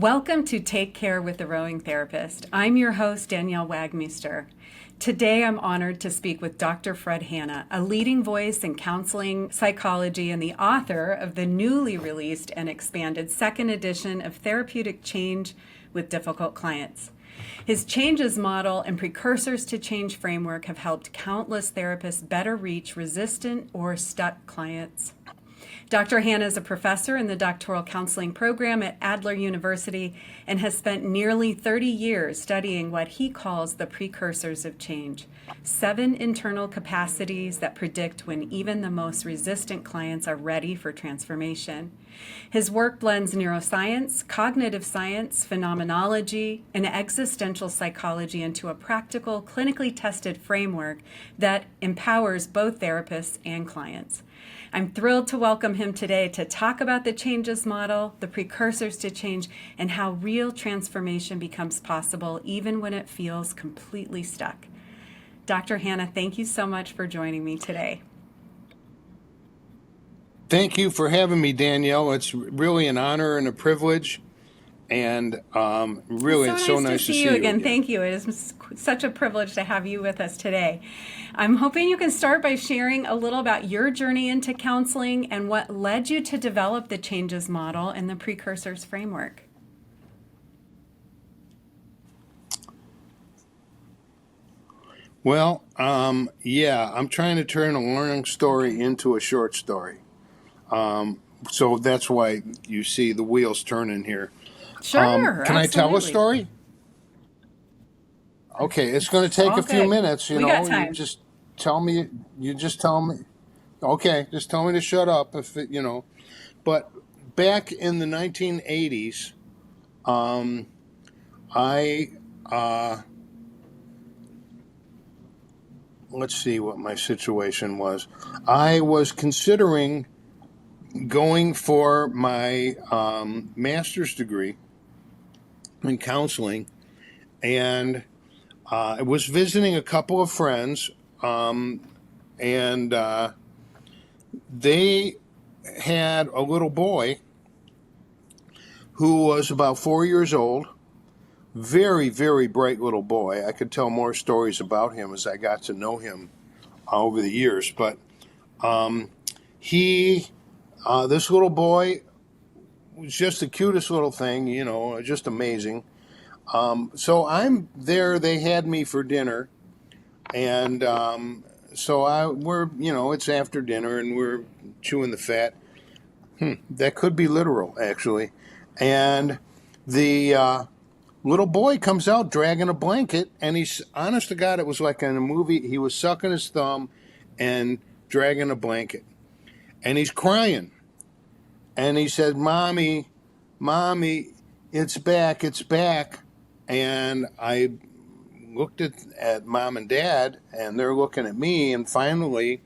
Welcome to Take Care with the Rowing Therapist. I'm your host, Danielle Wagmeister. Today, I'm honored to speak with Dr. Fred Hanna, a leading voice in counseling psychology and the author of the newly released and expanded second edition of Therapeutic Change with Difficult Clients. His changes model and precursors to change framework have helped countless therapists better reach resistant or stuck clients. Dr. Hanna is a professor in the doctoral counseling program at Adler University and has spent nearly 30 years studying what he calls the precursors of change, 7 internal capacities that predict when even the most resistant clients are ready for transformation. His work blends neuroscience, cognitive science, phenomenology, and existential psychology into a practical, clinically tested framework that empowers both therapists and clients. I'm thrilled to welcome him today to talk about the changes model, the precursors to change, and how real transformation becomes possible even when it feels completely stuck. Dr. Hanna, thank you so much for joining me today. Thank you for having me, Danielle. It's really an honor and a privilege. And it's so nice to see you again. Thank you. It is such a privilege to have you with us today. I'm hoping you can start by sharing a little about your journey into counseling and what led you to develop the changes model and the precursors framework. Well, I'm trying to turn a long story into a short story. So that's why you see the wheels turning here. Sure, can I tell a story? Okay, it's going to take a few minutes. We got time. You just tell me. Okay, just tell me to shut up But back in the 1980s, let's see what my situation was. I was considering going for my master's degree in counseling, and I was visiting a couple of friends, and they had a little boy who was about 4 years old, very, very bright little boy. I could tell more stories about him as I got to know him over the years, but this little boy was just the cutest little thing, just amazing. So I'm there. They had me for dinner, and it's after dinner, and we're chewing the fat. That could be literal, actually. And the little boy comes out dragging a blanket, and he's, honest to God, it was like in a movie. He was sucking his thumb and dragging a blanket, and he's crying. And he said, Mommy, it's back. And I looked at Mom and Dad, and they're looking at me. And finally,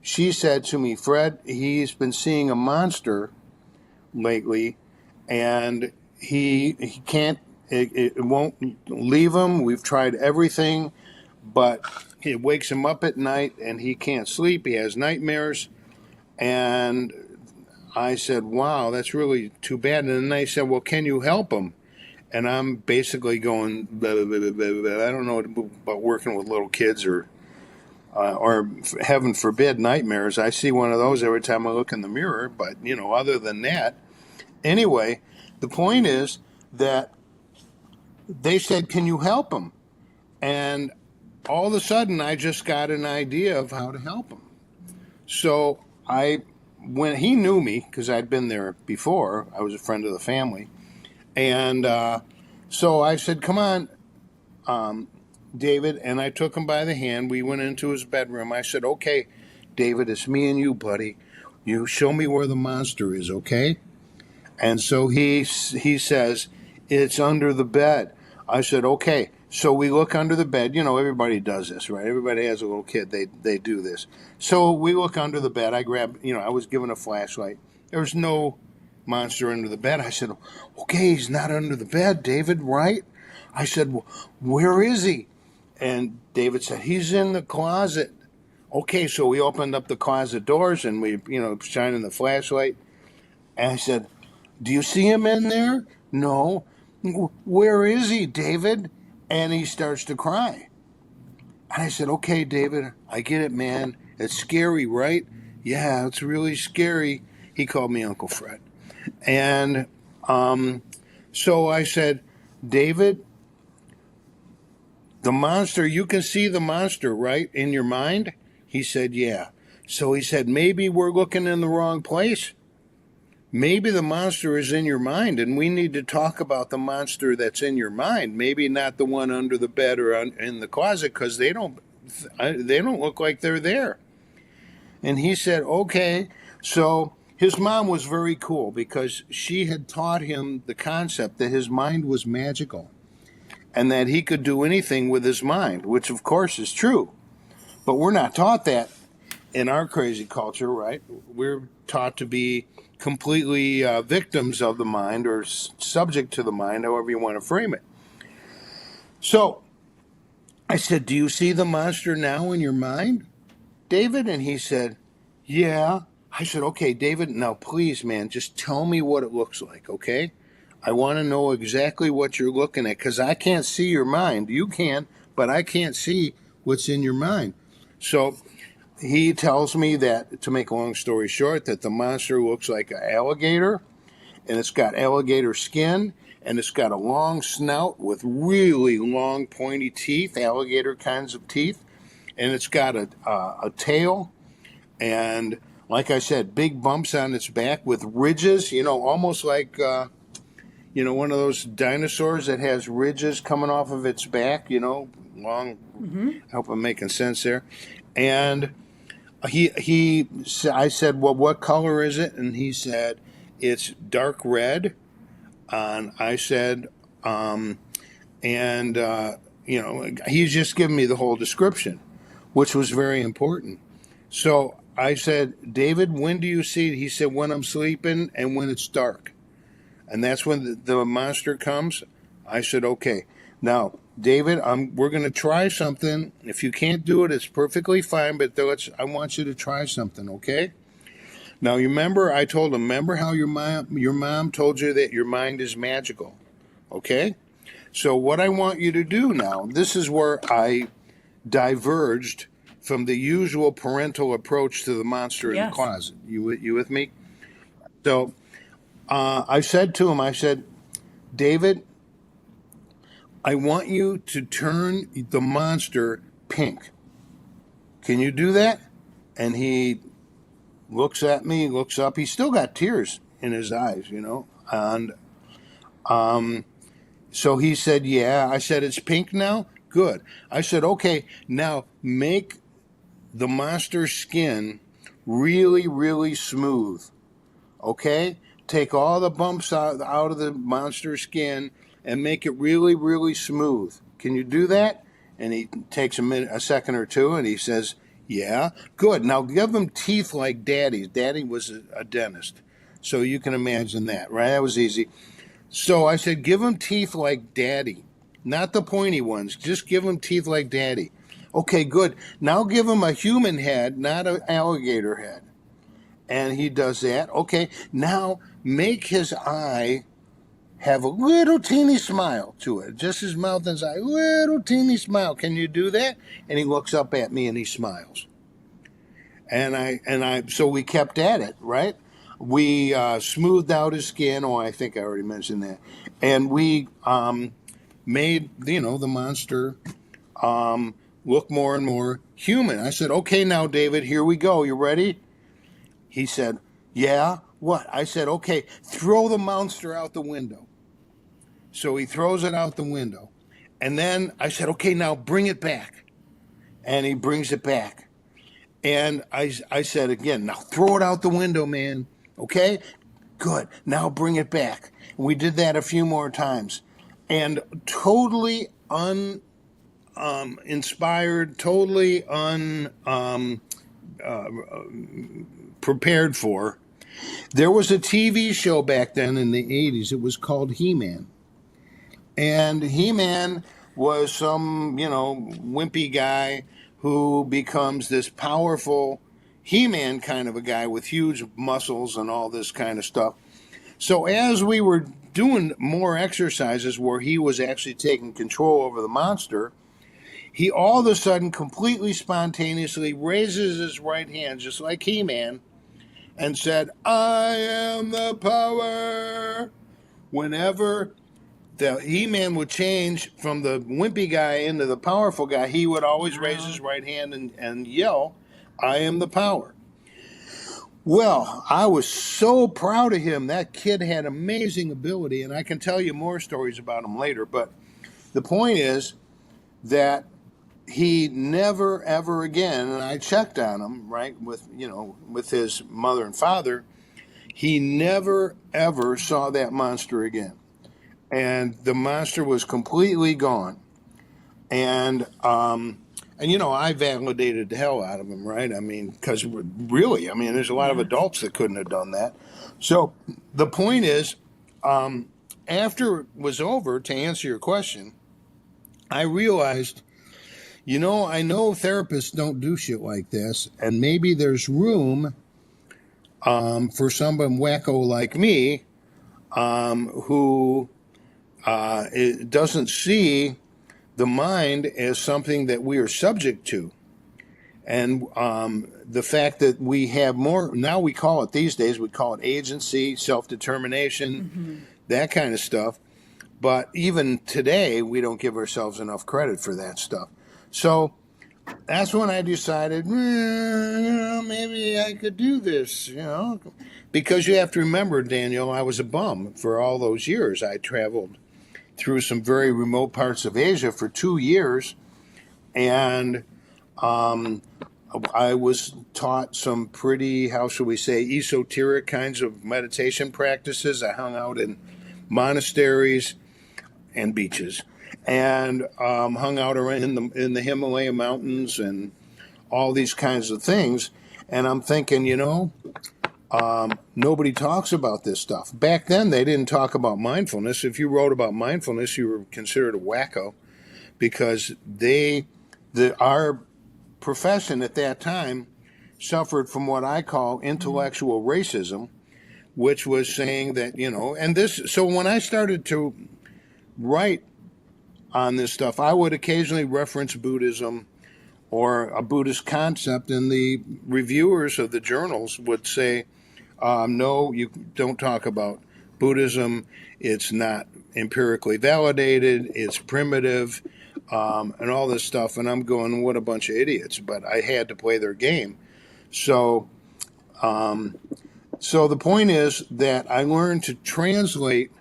she said to me, Fred, he's been seeing a monster lately, and he can't, it won't leave him. We've tried everything, but it wakes him up at night, and he can't sleep. He has nightmares. And I said, wow, that's really too bad. And then they said, well, can you help him? And I'm basically going, blah, blah, blah, blah, blah. I don't know about working with little kids or heaven forbid, nightmares. I see one of those every time I look in the mirror. But, other than that, anyway, the point is that they said, can you help him? And all of a sudden, I just got an idea of how to help him. So when he knew me, because I'd been there before, I was a friend of the family. And so I said, come on, David. And I took him by the hand. We went into his bedroom. I said, okay, David, it's me and you, buddy. You show me where the monster is, okay? And so he says, it's under the bed. I said, okay. So we look under the bed. Everybody does this, right? Everybody has a little kid. They do this. So we look under the bed. I grabbed, I was given a flashlight. There was no monster under the bed. I said, okay, he's not under the bed, David, right? I said, well, where is he? And David said, he's in the closet. Okay, so we opened up the closet doors and we, shining the flashlight. And I said, do you see him in there? No. Where is he, David? And he starts to cry. And I said, okay, David, I get it, man. It's scary, right? Yeah, it's really scary. He called me Uncle Fred. And so I said, David, the monster, you can see the monster, right, in your mind? He said, yeah. So he said, maybe we're looking in the wrong place. Maybe the monster is in your mind, and we need to talk about the monster that's in your mind. Maybe not the one under the bed or in the closet, because they don't look like they're there. And he said, okay. So his mom was very cool because she had taught him the concept that his mind was magical and that he could do anything with his mind, which of course is true. But we're not taught that in our crazy culture, right? We're taught to be completely victims of the mind or subject to the mind, however you want to frame it. So I said, do you see the monster now in your mind, David? And he said, yeah. I said, okay, David, now please, man, just tell me what it looks like, okay? I want to know exactly what you're looking at because I can't see your mind. You can, but I can't see what's in your mind. So he tells me that, to make a long story short, that the monster looks like an alligator, and it's got alligator skin, and it's got a long snout with really long pointy teeth, alligator kinds of teeth, and it's got a tail, and like I said, big bumps on its back with ridges, almost like, one of those dinosaurs that has ridges coming off of its back, long. Mm-hmm. I hope I'm making sense there. And I said, well, what color is it? And he said, it's dark red. And I said, he's just giving me the whole description, which was very important. So I said, David, when do you see it? He said, when I'm sleeping and when it's dark. And that's when the monster comes. I said, okay. Now, David, we're going to try something. If you can't do it, it's perfectly fine, but I want you to try something, okay? Now, I told him, remember how your mom told you that your mind is magical, okay? So what I want you to do now, this is where I diverged from the usual parental approach to the monster in the closet. You with me? So I said to him, David, I want you to turn the monster pink. Can you do that? And he looks at me, looks up. He's still got tears in his eyes, And so he said, yeah. I said, it's pink now? Good. I said, okay, now make the monster's skin really, really smooth. Okay? Take all the bumps out of the monster's skin and make it really, really smooth. Can you do that? And he takes a second or two, and he says, yeah. Good. Now give him teeth like Daddy's. Daddy was a dentist. So you can imagine that, right? That was easy. So I said, give him teeth like Daddy. Not the pointy ones. Just give him teeth like Daddy. Okay, good. Now give him a human head, not an alligator head. And he does that. Okay, now make his eye have a little teeny smile to it. Just his mouth and his eye, little teeny smile. Can you do that? And he looks up at me and he smiles. So we kept at it, right? We smoothed out his skin. Oh, I think I already mentioned that. And we made, the monster look more and more human. I said, okay, now, David, here we go. You ready? He said, yeah. What? I said, okay, throw the monster out the window. So he throws it out the window. And then I said, okay, now bring it back. And he brings it back. And I said again, now throw it out the window, man. Okay? Good. Now bring it back. And we did that a few more times. And totally uninspired, totally prepared for. There was a TV show back then in the 80s. It was called He-Man. And He-Man was some, wimpy guy who becomes this powerful He-Man kind of a guy with huge muscles and all this kind of stuff. So as we were doing more exercises where he was actually taking control over the monster, he all of a sudden completely spontaneously raises his right hand, just like He-Man, and said, "I am the power." Whenever the He-Man would change from the wimpy guy into the powerful guy, he would always raise his right hand and yell, "I am the power." Well, I was so proud of him. That kid had amazing ability, and I can tell you more stories about him later. But the point is that he never, ever again, and I checked on him, right, with his mother and father, he never, ever saw that monster again. And the monster was completely gone. And I validated the hell out of him, right? I mean, because really, I mean, there's a lot of adults that couldn't have done that. So the point is, after it was over, to answer your question, I realized, I know therapists don't do shit like this, and maybe there's room for someone wacko like me who it doesn't see the mind as something that we are subject to. And the fact that we have more, now we call it these days, we call it agency, self-determination, that kind of stuff. But even today, we don't give ourselves enough credit for that stuff. So that's when I decided, maybe I could do this, because you have to remember, Danielle, I was a bum for all those years. I traveled through some very remote parts of Asia for 2 years, and I was taught some pretty, how should we say, esoteric kinds of meditation practices. I hung out in monasteries and beaches, and hung out around in the Himalaya mountains and all these kinds of things. And I'm thinking, nobody talks about this stuff. Back then, they didn't talk about mindfulness. If you wrote about mindfulness, you were considered a wacko, because our profession at that time suffered from what I call intellectual racism, which was saying that, and this, so when I started to write on this stuff, I would occasionally reference Buddhism or a Buddhist concept, and the reviewers of the journals would say, no, you don't talk about Buddhism. It's not empirically validated. It's primitive, and all this stuff. And I'm going, what a bunch of idiots. But I had to play their game. So the point is that I learned to translate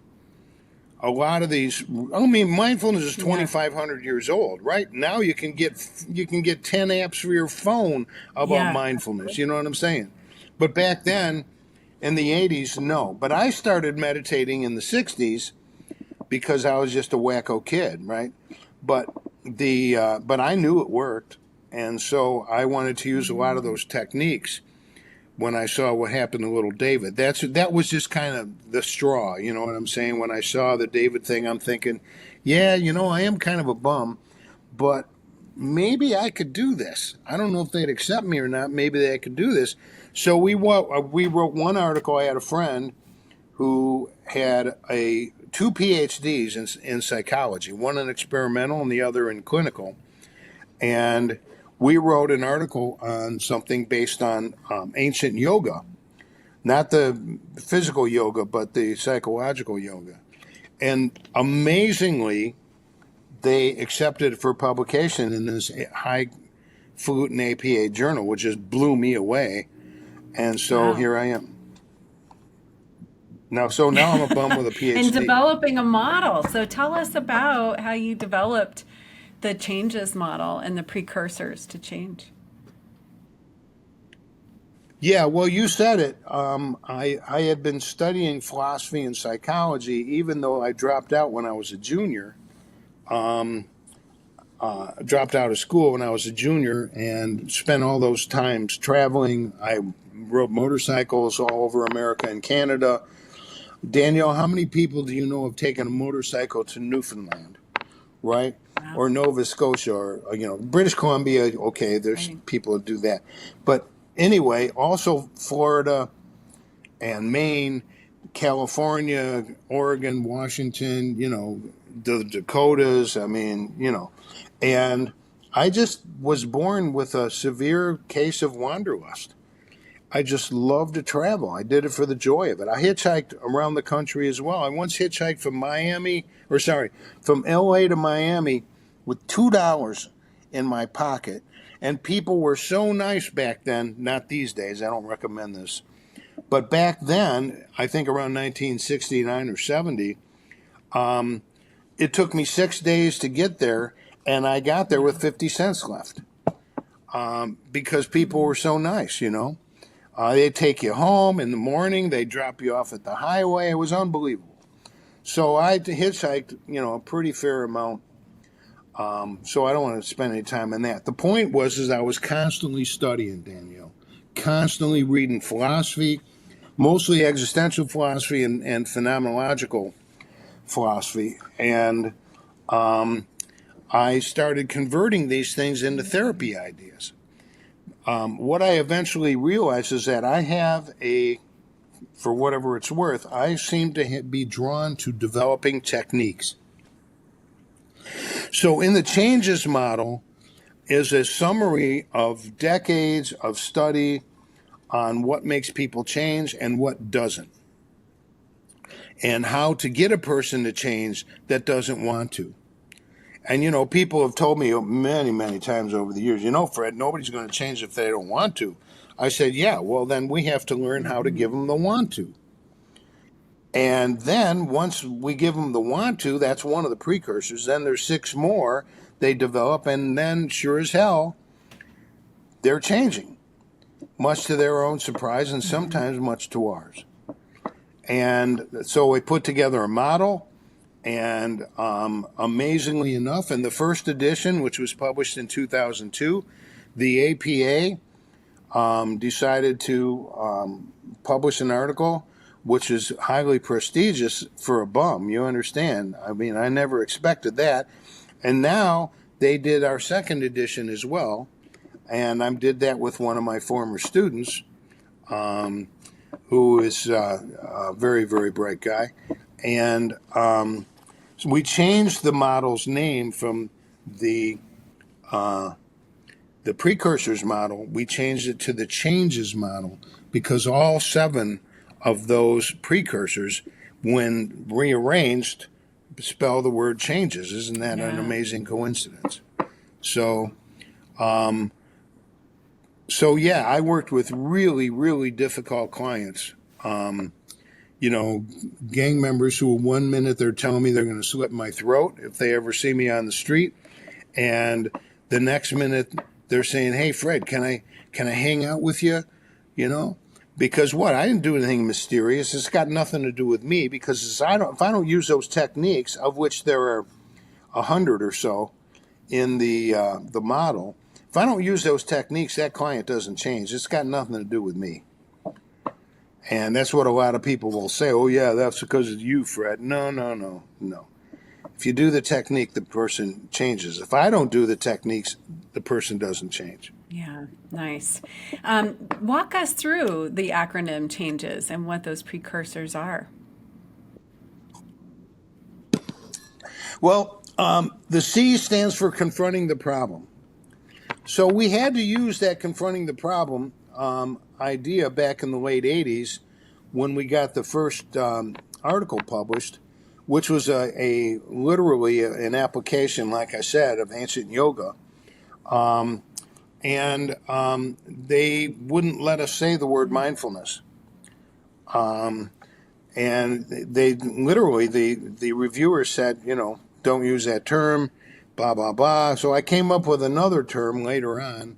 a lot of these. I mean, mindfulness is 2,500 years old, right? Now you can get 10 apps for your phone about mindfulness. You know what I'm saying? But back then, in the 80s, no. But I started meditating in the 60s because I was just a wacko kid, right? But I knew it worked, and so I wanted to use a lot of those techniques. When I saw what happened to little David, that was just kind of the straw. You know what I'm saying? When I saw the David thing, I'm thinking, yeah, I am kind of a bum, but maybe I could do this. I don't know if they'd accept me or not. Maybe they could do this. So we wrote one article. I had a friend who had two PhDs in psychology, one in experimental and the other in clinical, and we wrote an article on something based on ancient yoga, not the physical yoga, but the psychological yoga. And amazingly, they accepted it for publication in this highfalutin APA journal, which just blew me away. And so here I am. Now I'm a bum with a PhD. And developing a model. So tell us about how you developed the changes model and the precursors to change. Yeah, well, you said it. I had been studying philosophy and psychology, even though I dropped out when I was a junior. Dropped out of school when I was a junior and spent all those times traveling. I rode motorcycles all over America and Canada. Danielle, how many people do you know have taken a motorcycle to Newfoundland? Right? Wow. Or Nova Scotia, or British Columbia. Okay, there's people who do that, but anyway, also Florida and Maine, California, Oregon, Washington, the Dakotas. And I just was born with a severe case of wanderlust. I just love to travel. I did it for the joy of it. I hitchhiked around the country as well. I once hitchhiked from LA to Miami with $2 in my pocket. And people were so nice back then, not these days, I don't recommend this. But back then, I think around 1969 or 70, it took me 6 days to get there, and I got there with 50 cents left because people were so nice, They'd take you home in the morning. They'd drop you off at the highway. It was unbelievable. So I hitchhiked, a pretty fair amount. So I don't want to spend any time on that. The point is I was constantly studying, Danielle, constantly reading philosophy, mostly existential philosophy and phenomenological philosophy. And I started converting these things into therapy ideas. What I eventually realized is that I have for whatever it's worth, I seem to be drawn to developing techniques. So in the changes model is a summary of decades of study on what makes people change and what doesn't, and how to get a person to change that doesn't want to. And, people have told me many, many times over the years, Fred, nobody's going to change if they don't want to. I said, yeah, well, then we have to learn how to give them the want to. And then once we give them the want to, that's one of the precursors. Then there's 6 more they develop, and then sure as hell, they're changing, much to their own surprise and sometimes much to ours. And so we put together a model. And amazingly enough, in the first edition, which was published in 2002, the APA decided to publish an article which is highly prestigious for a bum. You understand? I mean, I never expected that. And now they did our second edition as well. And I did that with one of my former students, who is a very, very bright guy. And so we changed the model's name from the precursors model. We changed it to the changes model because all 7 of those precursors, when rearranged, spell the word changes. Isn't that an amazing coincidence? So, yeah, I worked with really, really difficult clients. Gang members who 1 minute they're telling me they're going to slit my throat if they ever see me on the street, and the next minute they're saying, "Hey, Fred, can I hang out with you?" Because what? I didn't do anything mysterious. It's got nothing to do with me because if I don't use those techniques, of which there are 100 or so in the model, if I don't use those techniques, that client doesn't change. It's got nothing to do with me. And that's what a lot of people will say. Oh, yeah, that's because of you, Fred. No. If you do the technique, the person changes. If I don't do the techniques, the person doesn't change. Yeah, nice. Walk us through the acronym changes and what those precursors are. Well, the C stands for confronting the problem. So we had to use that confronting the problem idea back in the late 80s when we got the first article published, which was literally an application, like I said, of ancient yoga. And they wouldn't let us say the word mindfulness. And they literally, the reviewer said, don't use that term, blah, blah, blah. So I came up with another term later on.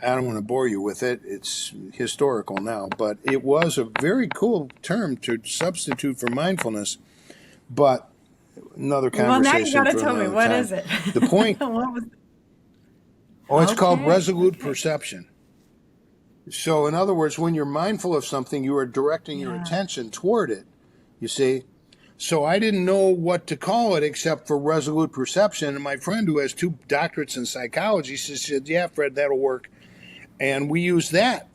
I don't want to bore you with it. It's historical now, but it was a very cool term to substitute for mindfulness. But another conversation. Well, now you got to tell me, what time. is it? The point. It's called resolute perception. So in other words, when you're mindful of something, you are directing your attention toward it, you see. So I didn't know what to call it except for resolute perception. And my friend who has 2 doctorates in psychology said, yeah, Fred, that'll work. And we used that.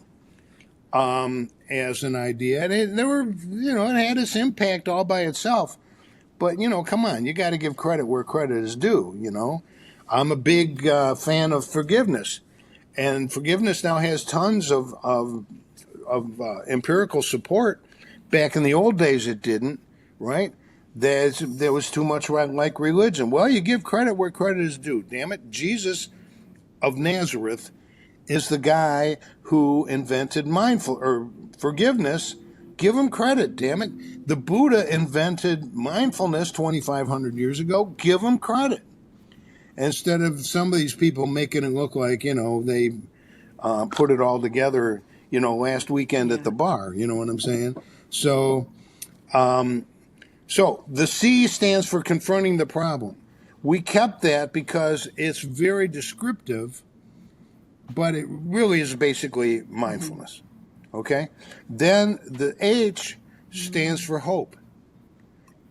And as an idea, and it had its impact all by itself. But come on, you got to give credit where credit is due. I'm a big fan of forgiveness, and forgiveness now has tons of empirical support. Back in the old days, it didn't, right? There was too much like religion. Well, you give credit where credit is due. Damn it, Jesus of Nazareth is the guy who invented mindful or forgiveness. Give him credit, damn it. The Buddha invented mindfulness 2,500 years ago. Give him credit. Instead of some of these people making it look like, they put it all together, last weekend at the bar. You know what I'm saying? So, so the C stands for confronting the problem. We kept that because it's very descriptive, but it really is basically mindfulness. Okay? Then the H stands for hope.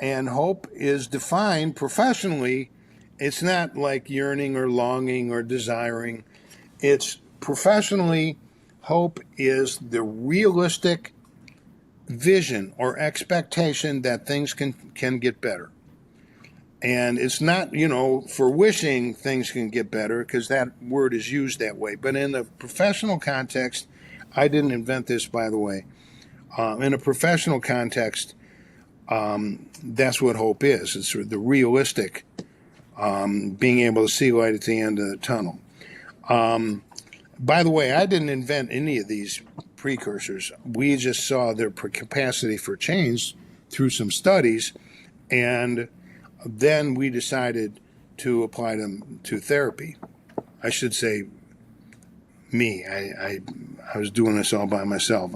And hope is defined professionally. It's not like yearning or longing or desiring. It's professionally, hope is the realistic vision or expectation that things can get better. And it's not, for wishing things can get better, because that word is used that way. But in a professional context, I didn't invent this, by the way. In a professional context, that's what hope is. It's the realistic, being able to see light at the end of the tunnel. By the way, I didn't invent any of these precursors. We just saw their capacity for change through some studies, and then we decided to apply them to therapy. I should say me. I was doing this all by myself.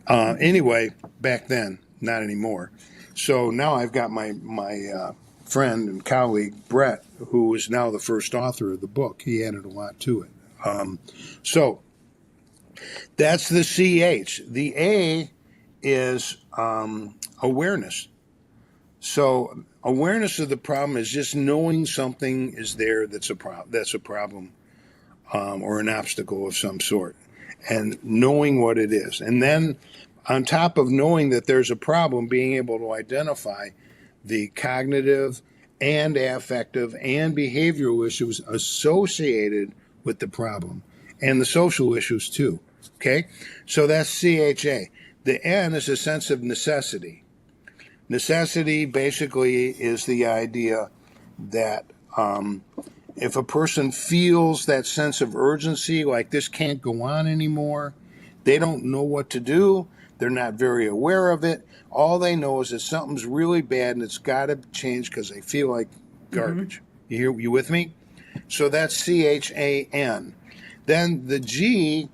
Anyway, back then, not anymore. So now I've got my friend and colleague, Brett, who is now the first author of the book. He added a lot to it. So that's the CH. The A is awareness. So awareness of the problem is just knowing something is there that's a problem, or an obstacle of some sort, and knowing what it is. And then on top of knowing that there's a problem, being able to identify the cognitive and affective and behavioral issues associated with the problem, and the social issues too. Okay? So that's CHA. The N is a sense of necessity. Necessity basically is the idea that if a person feels that sense of urgency, like this can't go on anymore, they don't know what to do, they're not very aware of it, all they know is that something's really bad and it's got to change because they feel like garbage. You with me? So that's CHAN. Then the G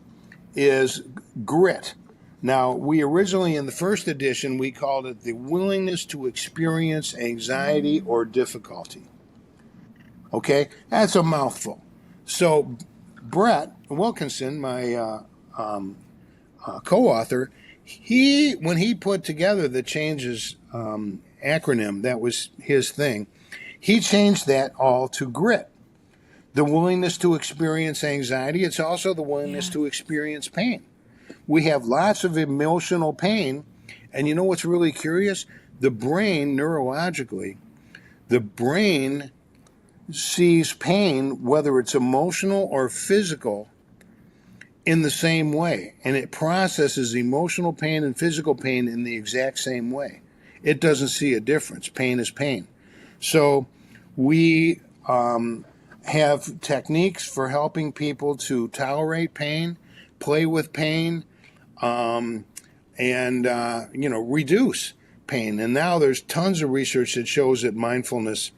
is grit. Now, we originally, in the first edition, we called it the willingness to experience anxiety or difficulty. Okay? That's a mouthful. So, Brett Wilkinson, my co-author, when he put together the changes acronym, that was his thing, he changed that all to grit. The willingness to experience anxiety, it's also the willingness to experience pain. We have lots of emotional pain, and you know what's really curious? The brain, neurologically, the brain sees pain, whether it's emotional or physical, in the same way, and it processes emotional pain and physical pain in the exact same way. It doesn't see a difference. Pain is pain. So we have techniques for helping people to tolerate pain, play with pain, and reduce pain. And now there's tons of research that shows that mindfulness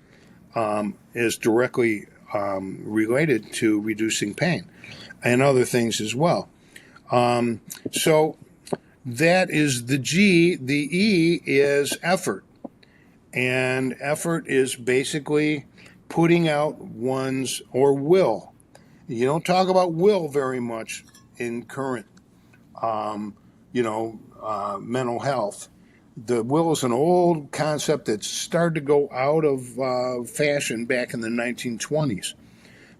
is directly related to reducing pain and other things as well. So that is the G. The E is effort. And effort is basically putting out one's, or will. You don't talk about will very much in current mental health. The will is an old concept that started to go out of fashion back in the 1920s.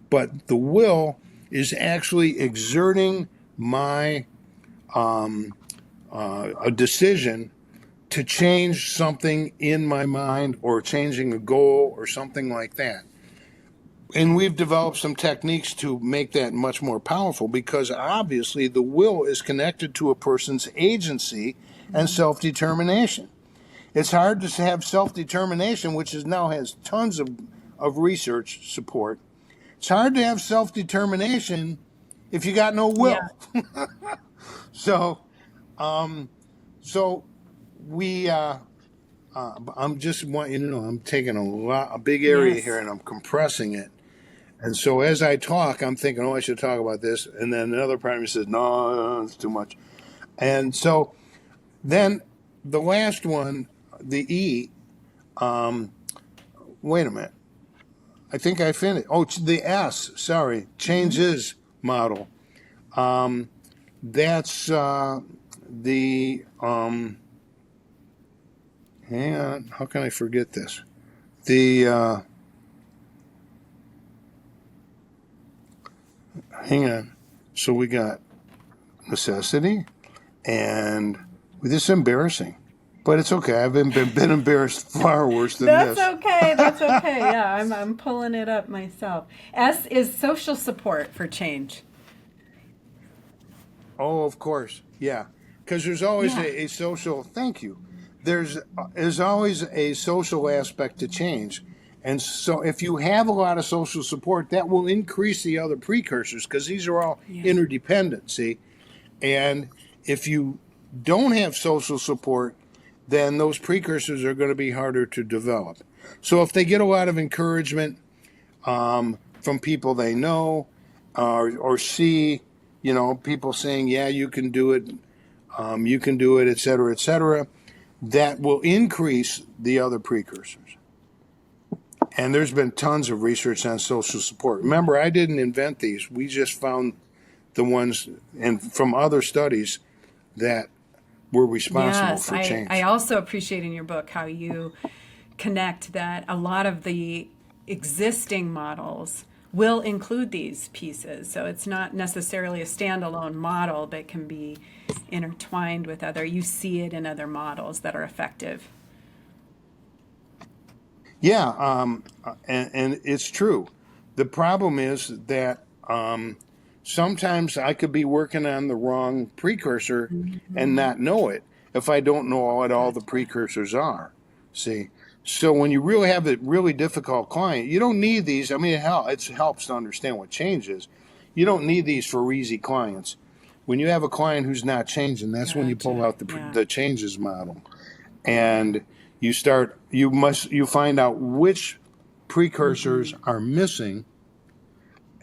But the will is actually exerting my a decision to change something in my mind or changing a goal or something like that. And we've developed some techniques to make that much more powerful, because obviously the will is connected to a person's agency and self-determination. It's hard to have self-determination, which now has tons of research support. It's hard to have self-determination if you got no Yeah. will. So, so we, I'm just want you to know, I'm taking a big area Yes. here and I'm compressing it. And so as I talk, I'm thinking, oh, I should talk about this. And then another part of me says, no, it's too much. And so then the last one, the E, wait a minute. I think I finished. Oh, the S, sorry, changes model. That's the, hang on, how can I forget this? The, hang on. So we got necessity, and this is embarrassing, but it's okay. I've been embarrassed far worse than That's this. okay. That's okay. Yeah, I'm pulling it up myself. S is social support for change. Oh, of course, yeah, because there's always Yeah. a social. Thank you. There's always a social aspect to change, and so if you have a lot of social support, that will increase the other precursors, because these are all Yeah. interdependent. See, and if you don't have social support, then those precursors are going to be harder to develop. So if they get a lot of encouragement from people they know, or see, people saying, yeah, you can do it, et cetera, that will increase the other precursors. And there's been tons of research on social support. Remember, I didn't invent these. We just found the ones and from other studies that were responsible Yes, for I change. also appreciate in your book how you connect that a lot of the existing models will include these pieces. So it's not necessarily a standalone model, but can be intertwined with other, you see it in other models that are effective. Yeah, and it's true. The problem is that sometimes I could be working on the wrong precursor and not know it if I don't know what all the Gotcha. precursors are. See, so when you really have a really difficult client, you don't need these. I mean, it helps to understand what change is. You don't need these for easy clients. When you have a client who's not changing, that's when you pull Gotcha. out Yeah. the changes model, and you find out which precursors are missing,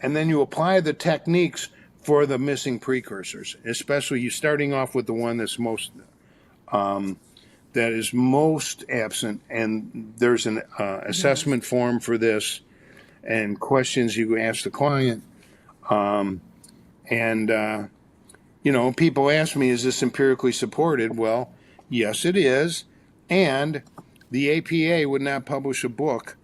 and then you apply the techniques for the missing precursors, especially you starting off with the one that's that is most absent, and there's an Yes. assessment form for this and questions you ask the client. And people ask me, is this empirically supported? Well, yes, it is. And the APA would not publish a book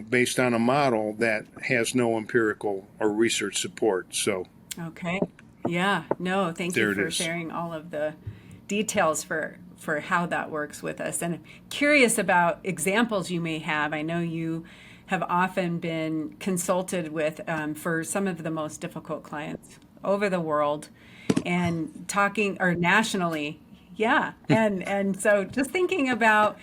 based on a model that has no empirical or research support. So Okay. Yeah. No, thank you there it for is. sharing all of the details for how that works with us. And I'm curious about examples you may have. I know you have often been consulted with for some of the most difficult clients over the world and talking or nationally. Yeah. And so just thinking about,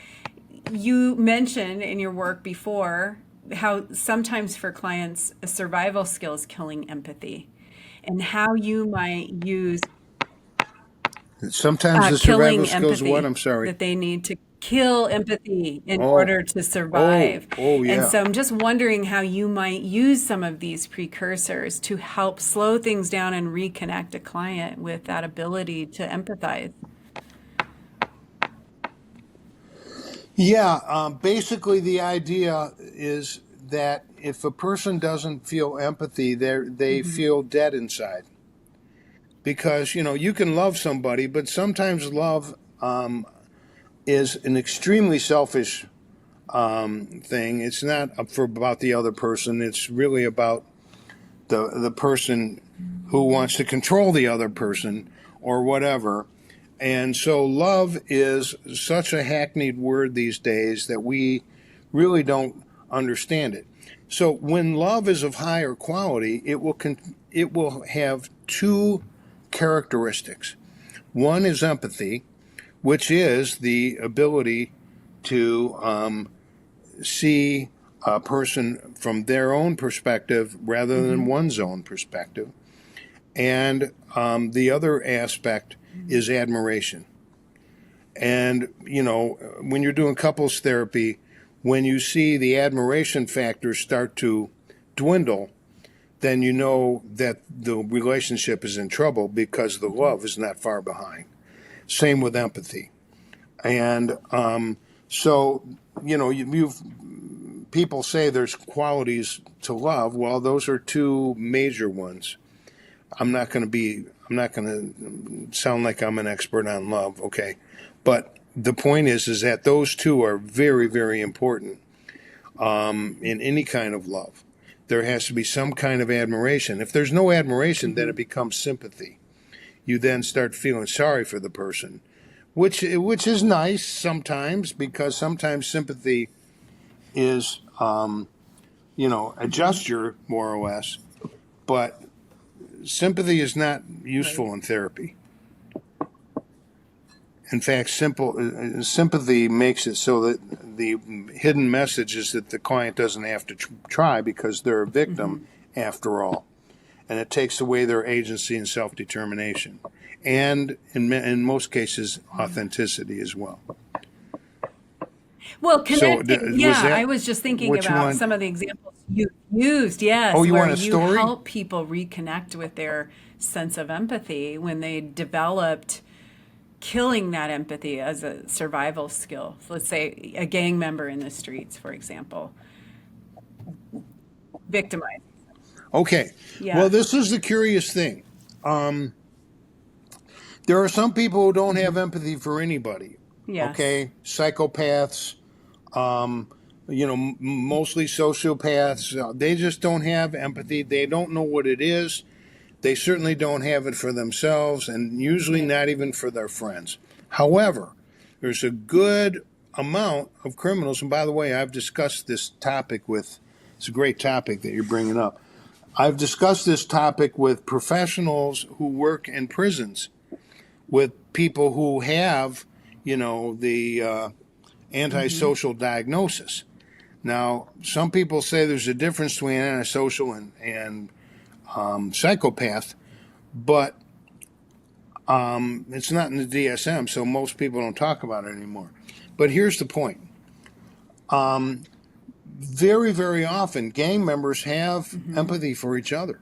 you mentioned in your work before how sometimes for clients a survival skill is killing empathy, and how you might use Sometimes the survival killing skills, what? empathy, I'm sorry. that they need to kill empathy in Oh, order to survive. And yeah. so I'm just wondering how you might use some of these precursors to help slow things down and reconnect a client with that ability to empathize. Yeah, basically the idea is that if a person doesn't feel empathy, they Hmm. feel dead inside. Because, you can love somebody, but sometimes love is an extremely selfish thing. It's not about the other person. It's really about the person who wants to control the other person, or whatever. And so love is such a hackneyed word these days that we really don't understand it. So when love is of higher quality, it will have two characteristics. One is empathy, which is the ability to see a person from their own perspective rather than one's own perspective. And the other aspect is admiration. And, when you're doing couples therapy, when you see the admiration factors start to dwindle, then you know that the relationship is in trouble because the love is not far behind. Same with empathy. And so, people say there's qualities to love. Well, those are two major ones. I'm not going to sound like I'm an expert on love, okay? But the point is that those two are very, very important in any kind of love. There has to be some kind of admiration. If there's no admiration, then it becomes sympathy. You then start feeling sorry for the person, which is nice sometimes, because sometimes sympathy is, a gesture, more or less, but sympathy is not useful in therapy. In fact, sympathy makes it so that the hidden message is that the client doesn't have to try because they're a victim after all. And it takes away their agency and self-determination. And in most cases, authenticity as well. Well, I was just thinking about some of the examples you used, yes, you where want a story? You help people reconnect with their sense of empathy when they developed killing that empathy as a survival skill. Let's say a gang member in the streets, for example, victimized. Okay. Yeah. Well, this is the curious thing. There are some people who don't have empathy for anybody. Yes. Okay, psychopaths, mostly sociopaths. They just don't have empathy. They don't know what it is. They certainly don't have it for themselves, and usually not even for their friends. However, there's a good amount of criminals, and by the way, I've discussed this topic it's a great topic that you're bringing up. I've discussed this topic with professionals who work in prisons, with people who have, the antisocial diagnosis. Now, some people say there's a difference between antisocial and psychopath, but it's not in the DSM, so most people don't talk about it anymore. But here's the point. Very, very often, gang members have empathy for each other.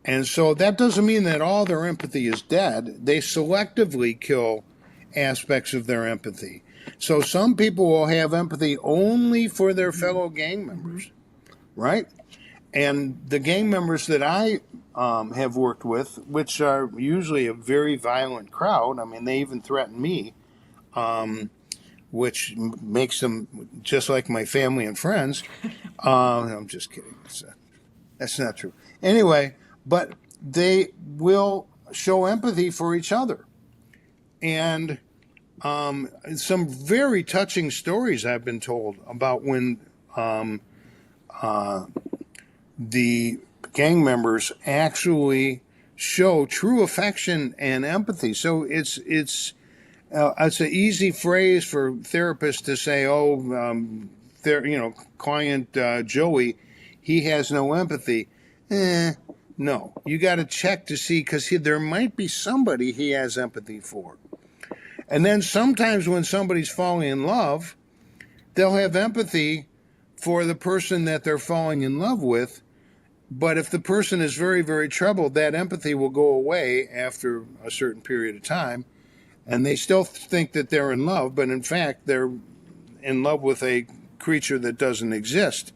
And so that doesn't mean that all their empathy is dead. They selectively kill aspects of their empathy. So some people will have empathy only for their fellow gang members, right? And the gang members that I have worked with, which are usually a very violent crowd, I mean, they even threaten me, which makes them just like my family and friends. I'm just kidding. That's not true. Anyway, but they will show empathy for each other. And some very touching stories I've been told about when the gang members actually show true affection and empathy. So it's an easy phrase for therapists to say, client Joey, he has no empathy. No, you got to check to see, because there might be somebody he has empathy for. And then sometimes when somebody's falling in love, they'll have empathy for the person that they're falling in love with. But if the person is very, very troubled, that empathy will go away after a certain period of time. And they still think that they're in love, but in fact, they're in love with a creature that doesn't exist.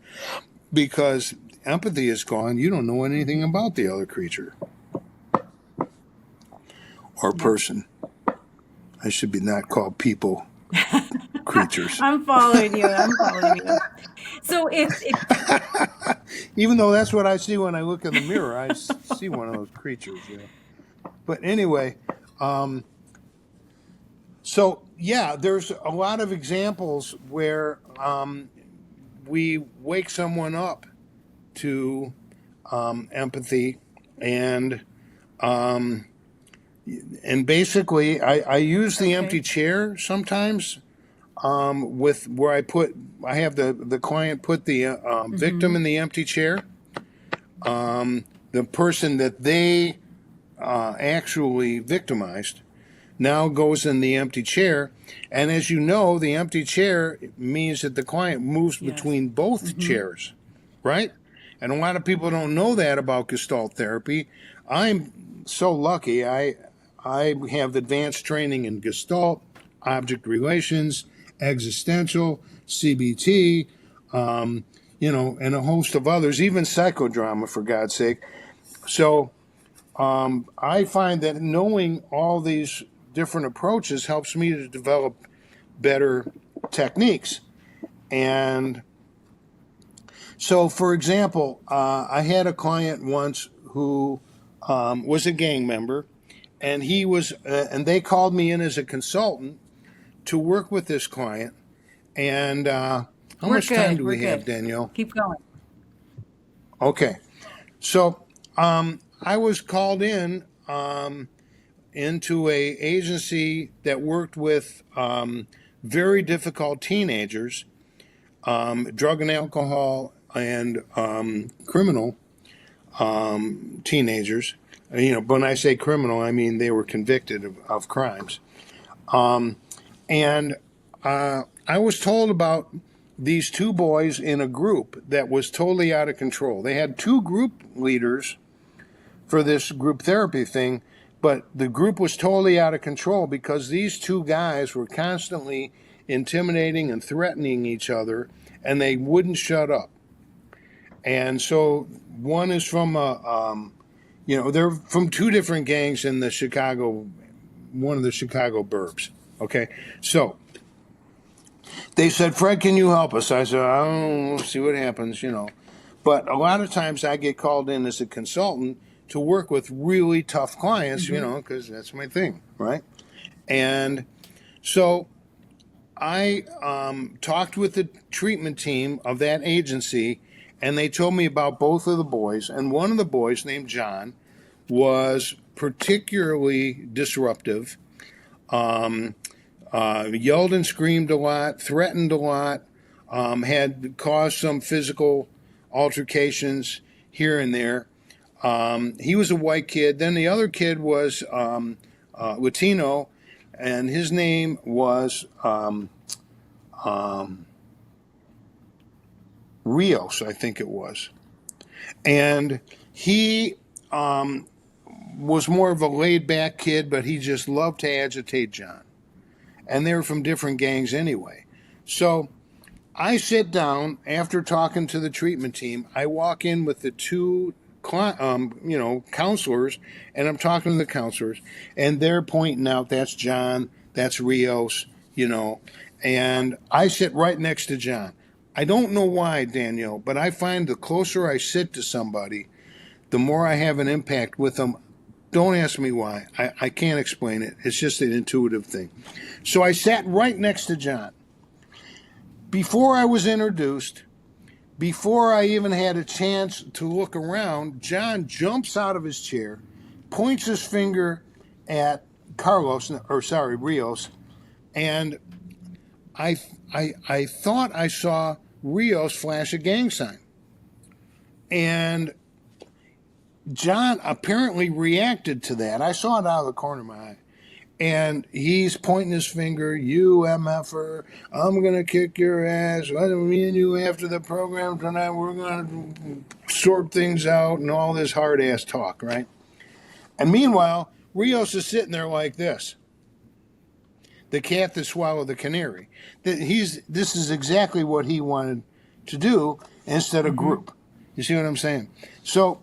Because empathy is gone, you don't know anything about the other creature or person. I should be not called people, creatures. I'm following you. So even though that's what I see when I look in the mirror, I see one of those creatures. But anyway, so yeah, there's a lot of examples where we wake someone up to empathy, and basically I use the empty chair sometimes, with where I have the client put the victim in the empty chair, the person that they actually victimized now goes in the empty chair. And as you know, the empty chair means that the client moves between both chairs, right? And a lot of people don't know that about Gestalt therapy. I'm so lucky. I have advanced training in Gestalt, object relations, existential, CBT, and a host of others, even psychodrama, for God's sake. So I find that knowing all these different approaches helps me to develop better techniques. And so, for example, I had a client once who was a gang member, and and they called me in as a consultant to work with this client. And how much time do we have, Danielle? Keep going. Okay. So I was called in into a agency that worked with very difficult teenagers, drug and alcohol and criminal teenagers. When I say criminal, I mean they were convicted of crimes. And I was told about these two boys in a group that was totally out of control. They had two group leaders for this group therapy thing, but the group was totally out of control because these two guys were constantly intimidating and threatening each other, and they wouldn't shut up. And so one is from they're from two different gangs in one of the Chicago burbs. Okay, so they said, Fred, can you help us? I said, I don't know, see what happens, But a lot of times I get called in as a consultant to work with really tough clients, because that's my thing, right? And so I talked with the treatment team of that agency, and they told me about both of the boys. And one of the boys, named John, was particularly disruptive, yelled and screamed a lot, threatened a lot, had caused some physical altercations here and there. He was a white kid. Then the other kid was Latino, and his name was Rios, I think it was. And he was more of a laid-back kid, but he just loved to agitate John. And they were from different gangs anyway. So I sit down after talking to the treatment team. I walk in with the two counselors, and I'm talking to the counselors, and they're pointing out, that's John, that's Rios, and I sit right next to John. I don't know why, Danielle, but I find the closer I sit to somebody, the more I have an impact with them. Don't ask me why. I can't explain it. It's just an intuitive thing. So I sat right next to John. Before I was introduced, before I even had a chance to look around, John jumps out of his chair, points his finger at Rios, and I thought I saw Rios flash a gang sign. And John apparently reacted to that. I saw it out of the corner of my eye. And he's pointing his finger, you MFer, I'm going to kick your ass. Me and you after the program tonight, we're going to sort things out and all this hard-ass talk, right? And meanwhile, Rios is sitting there like this. The cat that swallowed the canary. This is exactly what he wanted to do instead of group. You see what I'm saying? So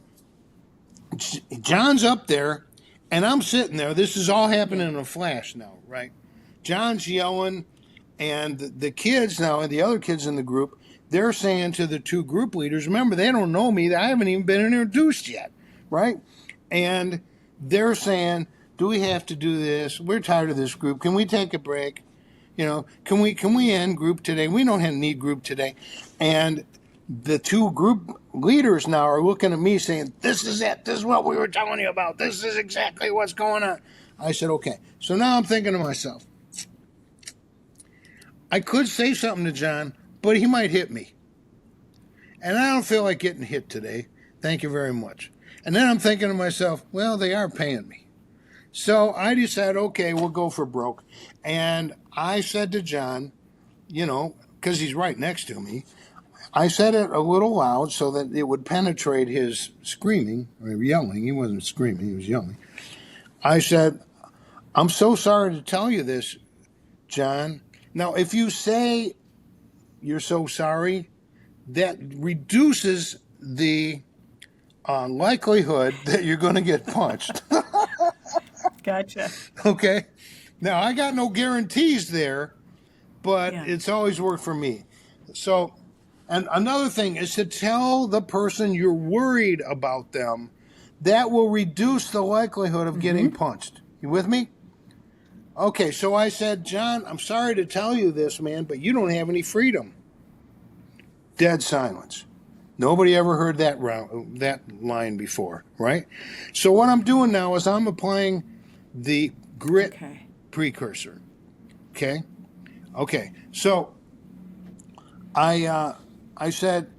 John's up there, and I'm sitting there. This is all happening in a flash now, right? John's yelling, and the kids now, and the other kids in the group, they're saying to the two group leaders, remember, they don't know me. I haven't even been introduced yet, right? And they're saying, do we have to do this? We're tired of this group. Can we take a break? Can we end group today? We don't need group today. And the two group leaders now are looking at me saying, this is it. This is what we were telling you about. This is exactly what's going on. I said, okay. So now I'm thinking to myself, I could say something to John, but he might hit me. And I don't feel like getting hit today. Thank you very much. And then I'm thinking to myself, well, they are paying me. So I decided, okay, we'll go for broke. And I said to John, because he's right next to me, I said it a little loud so that it would penetrate his screaming or yelling. He wasn't screaming, he was yelling. I said, I'm so sorry to tell you this, John. Now, if you say you're so sorry, that reduces the likelihood that you're going to get punched. Gotcha. Okay. Now, I got no guarantees there, but it's always worked for me. So, and another thing is to tell the person you're worried about them. That will reduce the likelihood of getting punched. You with me? Okay, so I said, John, I'm sorry to tell you this, man, but you don't have any freedom. Dead silence. Nobody ever heard that line before, right? So what I'm doing now is I'm applying the grit precursor. Okay? Okay. So I said,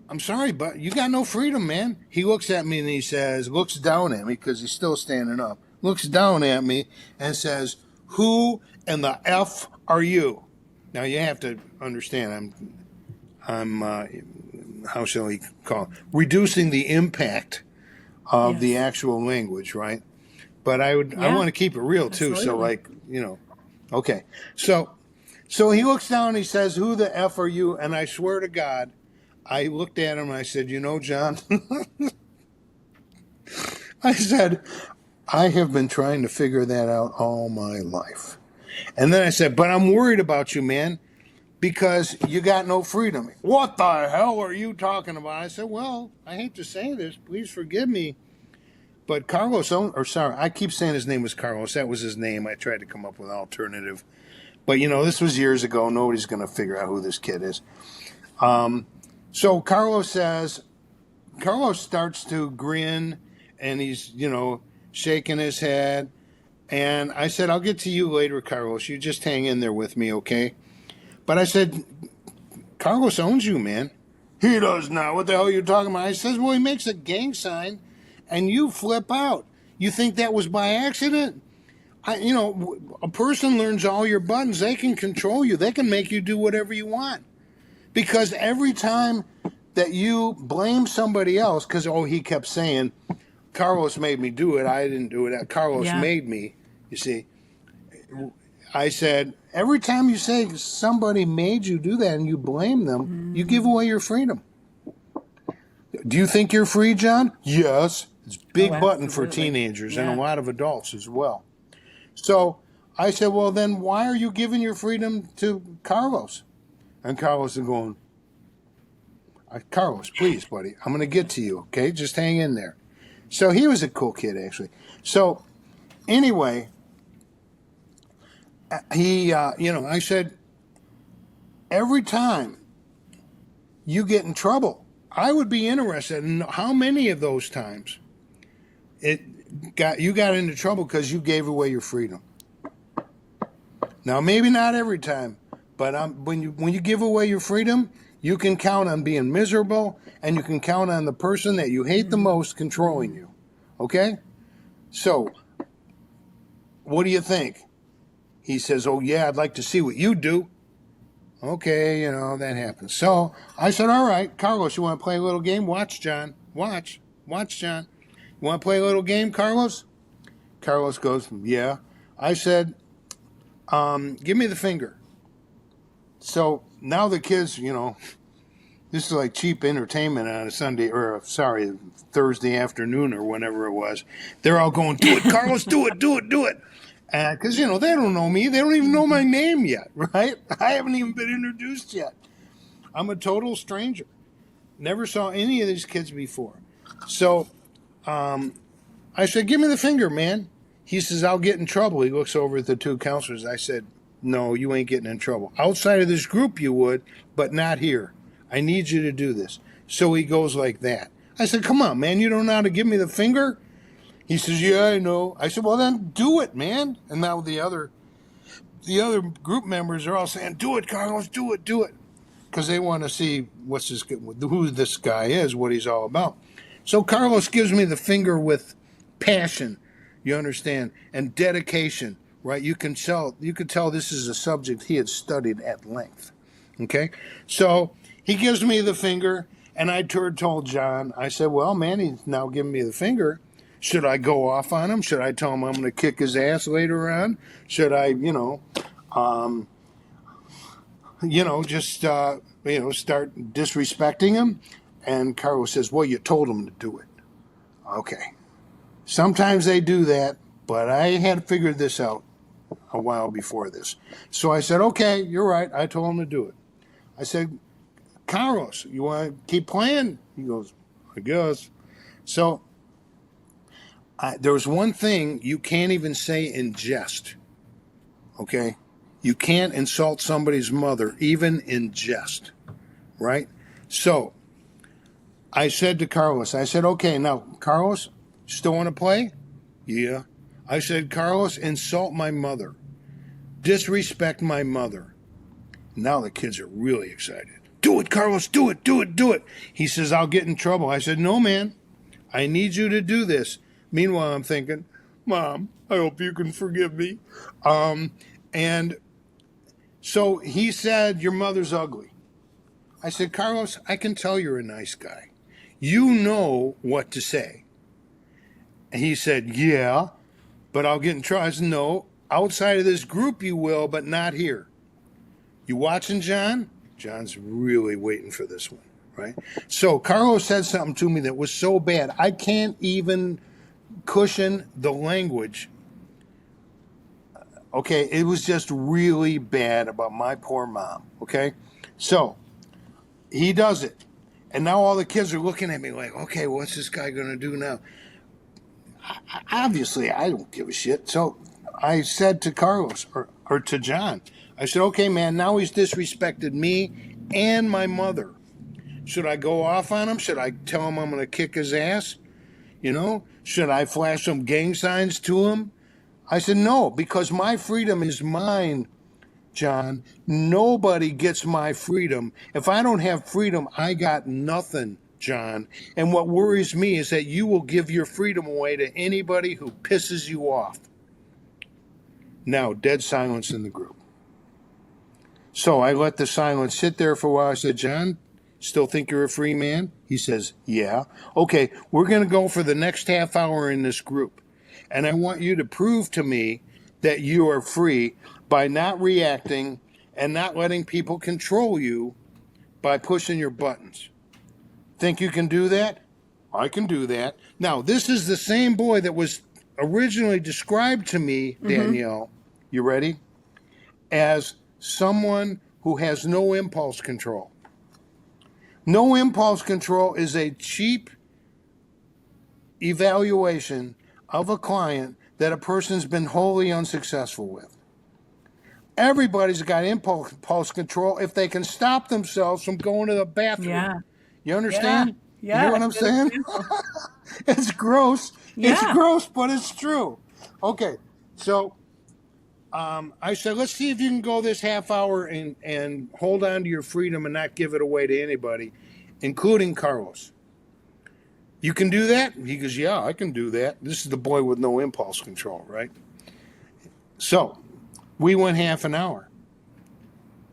I'm sorry, but you got no freedom, man. He looks at me and he says, looks down at me because he's still standing up, looks down at me and says, who in the F are you? Now you have to understand, I'm how shall we call it? Reducing the impact of the actual language, right? But I want to keep it real too. Absolutely. So okay. So he looks down and he says, who the F are you? And I swear to God, I looked at him and I said, John, I said, I have been trying to figure that out all my life. And then I said, but I'm worried about you, man, because you got no freedom. What the hell are you talking about? I said, well, I hate to say this. Please forgive me. But I keep saying his name was Carlos. That was his name. I tried to come up with an alternative. But, this was years ago. Nobody's going to figure out who this kid is. So Carlos starts to grin and he's, shaking his head. And I said, I'll get to you later, Carlos. You just hang in there with me, okay? But I said, Carlos owns you, man. He does not. What the hell are you talking about? I says, well, he makes a gang sign and you flip out. You think that was by accident? A person learns all your buttons. They can control you. They can make you do whatever you want. Because every time that you blame somebody else, because, he kept saying, Carlos made me do it. I didn't do it. Carlos made me, you see. I said, every time you say somebody made you do that and you blame them, you give away your freedom. Do you think you're free, John? Yes. It's a big button for teenagers and a lot of adults as well. So I said, well, then why are you giving your freedom to Carlos? And Carlos is going, Carlos, please, buddy, I'm going to get to you, okay? Just hang in there. So he was a cool kid, actually. So anyway, I said, every time you get in trouble, I would be interested in how many of those times you got into trouble because you gave away your freedom. Now, maybe not every time, but when you give away your freedom, you can count on being miserable, and you can count on the person that you hate the most controlling you. Okay? So, what do you think? He says, oh, yeah, I'd like to see what you do. Okay, that happens. So I said, all right, Carlos, you want to play a little game? Watch, John. Watch, John. You want to play a little game, Carlos? Carlos goes, yeah. I said, give me the finger. So now the kids, this is like cheap entertainment on a Thursday afternoon or whenever it was. They're all going, do it, Carlos, do it. Because, they don't know me. They don't even know my name yet, right? I haven't even been introduced yet. I'm a total stranger. Never saw any of these kids before. So I said, give me the finger, man. He says, I'll get in trouble. He looks over at the two counselors. I said, no, you ain't getting in trouble. Outside of this group you would, but not here. I need you to do this. So he goes like that. I said, come on, man, you don't know how to give me the finger? He says, yeah, I know. I said, well, then do it, man. And now the other group members are all saying, do it, Carlos, do it. Because they want to see who this guy is, what he's all about. So Carlos gives me the finger with passion, you understand, and dedication, right? You can tell this is a subject he had studied at length. Okay? So he gives me the finger, and I told John, I said, well, man, he's now giving me the finger. Should I go off on him? Should I tell him I'm going to kick his ass later on? Should I, just start disrespecting him? And Carlos says, well, you told him to do it. Okay. Sometimes they do that, but I had figured this out a while before this. So I said, okay, you're right. I told him to do it. I said, Carlos, you want to keep playing? He goes, I guess. So there was one thing you can't even say in jest, okay? You can't insult somebody's mother, even in jest, right? So I said to Carlos, I said, okay, now, Carlos, still want to play? Yeah. I said, Carlos, insult my mother. Disrespect my mother. Now the kids are really excited. Do it, Carlos, do it. He says, I'll get in trouble. I said, no, man, I need you to do this. Meanwhile, I'm thinking, Mom, I hope you can forgive me. And so he said, your mother's ugly. I said, Carlos, I can tell you're a nice guy. You know what to say. And he said, yeah, but I'll get in trouble. I said, no, outside of this group you will, but not here. You watching, John? John's really waiting for this one, right? So Carlos said something to me that was so bad, I can't even cushion the language. Okay, it was just really bad about my poor mom, okay? So he does it. And now all the kids are looking at me like, okay, what's this guy going to do now? Obviously, I don't give a shit. So I said to Carlos, or to John, I said, okay, man, now he's disrespected me and my mother. Should I go off on him? Should I tell him I'm going to kick his ass? Should I flash some gang signs to him? I said, no, because my freedom is mine, John. Nobody gets my freedom. If I don't have freedom, I got nothing, John. And what worries me is that you will give your freedom away to anybody who pisses you off. Now, dead silence in the group. So I let the silence sit there for a while. I said, John, still think you're a free man? He says, yeah. Okay, we're going to go for the next half hour in this group. And I want you to prove to me that you are free by not reacting and not letting people control you by pushing your buttons. Think you can do that? I can do that. Now, this is the same boy that was originally described to me, Danielle, you ready? As someone who has no impulse control. No impulse control is a cheap evaluation of a client that a person's been wholly unsuccessful with. Everybody's got impulse control if they can stop themselves from going to the bathroom. Yeah. You understand? Yeah. You know what I'm saying? It's gross. Yeah. It's gross, but it's true. Okay, so I said, let's see if you can go this half hour and hold on to your freedom and not give it away to anybody, including Carlos. You can do that? He goes, yeah, I can do that. This is the boy with no impulse control, right? So we went half an hour.